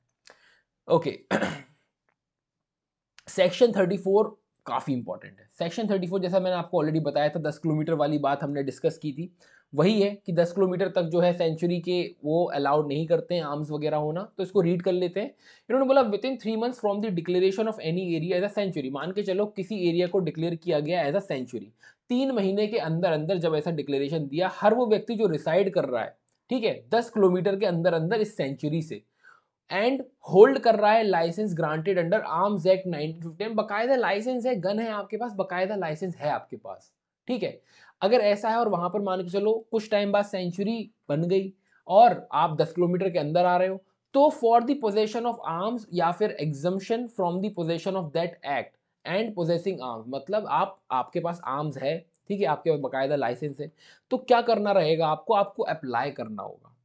ओके सेक्शन 34 काफ़ी इंपॉर्टेंट है। सेक्शन 34 जैसा मैंने आपको ऑलरेडी बताया था, 10 किलोमीटर वाली बात हमने डिस्कस की थी, वही है कि 10 किलोमीटर तक जो है सेंचुरी के वो अलाउड नहीं करते हैं आर्म्स वगैरह होना। तो इसको रीड कर लेते हैं। इन्होंने बोला within 3 months from the declaration of any area as a sanctuary, मान के चलो किसी एरिया को डिक्लेयर किया गया एज अ सेंचुरी, 3 महीने के अंदर अंदर जब ऐसा डिक्लेरेशन दिया, हर वो व्यक्ति जो रिसाइड कर रहा है, ठीक है, 10 किलोमीटर के अंदर अंदर इस सेंचुरी से, एंड होल्ड कर रहा है licence granted under arms act 1950, बकायदा लाइसेंस है, गन है आपके पास, बकायदा लाइसेंस है आपके पास, ठीक है। अगर ऐसा है और वहां पर मान के चलो कुछ टाइम बाद सेंचुरी बन गई और आप 10 किलोमीटर के अंदर आ रहे हो, तो for the possession of arms या फिर exemption from the possession of that act and possessing arms, मतलब आपके पास आर्म्स है, ठीक है, आपके पास बकायदा लाइसेंस है, तो क्या करना रहेगा आपको, आपको अप्लाई करना होगा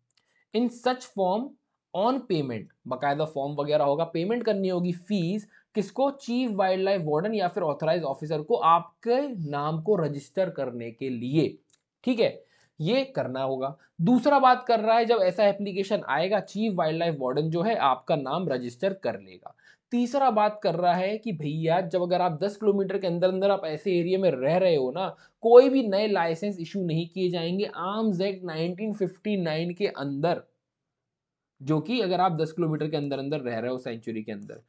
इन सच फॉर्म ऑन पेमेंट, बकायदा फॉर्म वगैरह होगा, पेमेंट करनी होगी फीस, किसको, चीफ वाइल्ड लाइफ वार्डन या फिर ऑथराइज ऑफिसर को आपके नाम को रजिस्टर करने के लिए, ठीक है, ये करना होगा। दूसरा बात कर रहा है जब ऐसा एप्लीकेशन आएगा चीफ वाइल्ड लाइफ वार्डन जो है आपका नाम रजिस्टर कर लेगा। तीसरा बात कर रहा है कि भैया जब अगर आप 10 किलोमीटर के अंदर अंदर आप ऐसे एरिया में रह रहे हो ना, कोई भी नए लाइसेंस इशू नहीं किए जाएंगे आर्म्स एक्ट 1959 के अंदर, जो कि अगर आप 10 किलोमीटर के अंदर अंदर रह रहे हो सेंचुरी के अंदर।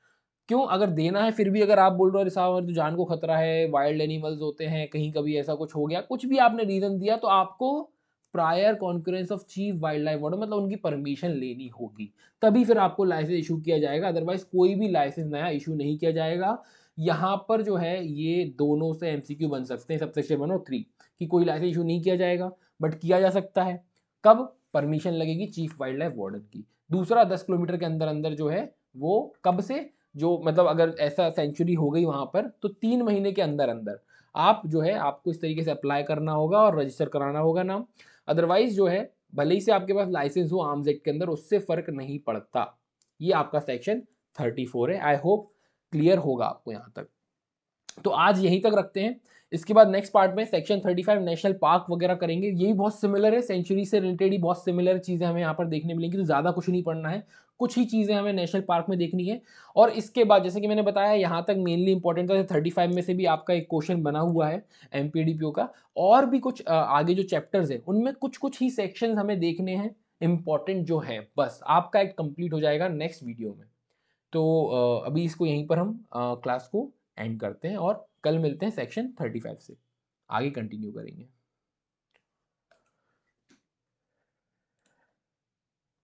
क्यों अगर देना है फिर भी अगर आप बोल रहे हो साहब हमारी तो जान को खतरा है, वाइल्ड एनिमल्स होते हैं, कहीं कभी ऐसा कुछ हो गया, कुछ भी आपने रीजन दिया, तो आपको prior concurrence of chief wild life warden, मतलब उनकी परमिशन लेनी होगी, तभी फिर आपको लाइसेंस इशू किया जाएगा, अदरवाइज कोई भी लाइसेंस नया इशू नहीं किया जाएगा। यहाँ पर जो है ये दोनों से एमसीक्यू बन सकते हैं, सबसेक्शन 1 और 3, कि कोई लाइसेंस इशू नहीं किया जाएगा बट किया जा सकता है, कब, परमिशन लगेगी चीफ वाइल्ड लाइफ वार्डन की। दूसरा 10 किलोमीटर के अंदर अंदर जो है वो कब से, जो मतलब अगर ऐसा सेंचुरी हो गई वहां पर तो 3 महीने के अंदर अंदर आप जो है आपको इस तरीके से अप्लाई करना होगा और रजिस्टर कराना होगा नाम। अदरवाइज जो है भले ही से आपके पास लाइसेंस हो आर्म्स एक्ट के अंदर, उससे फर्क नहीं पड़ता। ये आपका सेक्शन 34 है। आई होप क्लियर होगा आपको यहाँ तक। तो आज यहीं तक रखते हैं। इसके बाद नेक्स्ट पार्ट में सेक्शन 35 नेशनल पार्क वगैरह करेंगे। ये भी बहुत सिमिलर है, सेंचुरी से रिलेटेड ही बहुत सिमिलर चीज़ें हमें यहाँ पर देखने मिलेंगी, तो ज़्यादा कुछ नहीं पढ़ना है, कुछ ही चीज़ें हमें नेशनल पार्क में देखनी है। और इसके बाद जैसे कि मैंने बताया यहाँ तक मेनली इंपॉर्टेंट था, 35 में से भी आपका एक क्वेश्चन बना हुआ है एमपीडीपीओ का, और भी कुछ आगे जो चैप्टर्स है उनमें कुछ कुछ ही सेक्शन हमें देखने हैं इंपॉर्टेंट जो है, बस आपका एक कंप्लीट हो जाएगा नेक्स्ट वीडियो में। तो अभी इसको यहीं पर हम क्लास को एंड करते हैं और कल मिलते हैं सेक्शन 35 से, आगे कंटिन्यू करेंगे।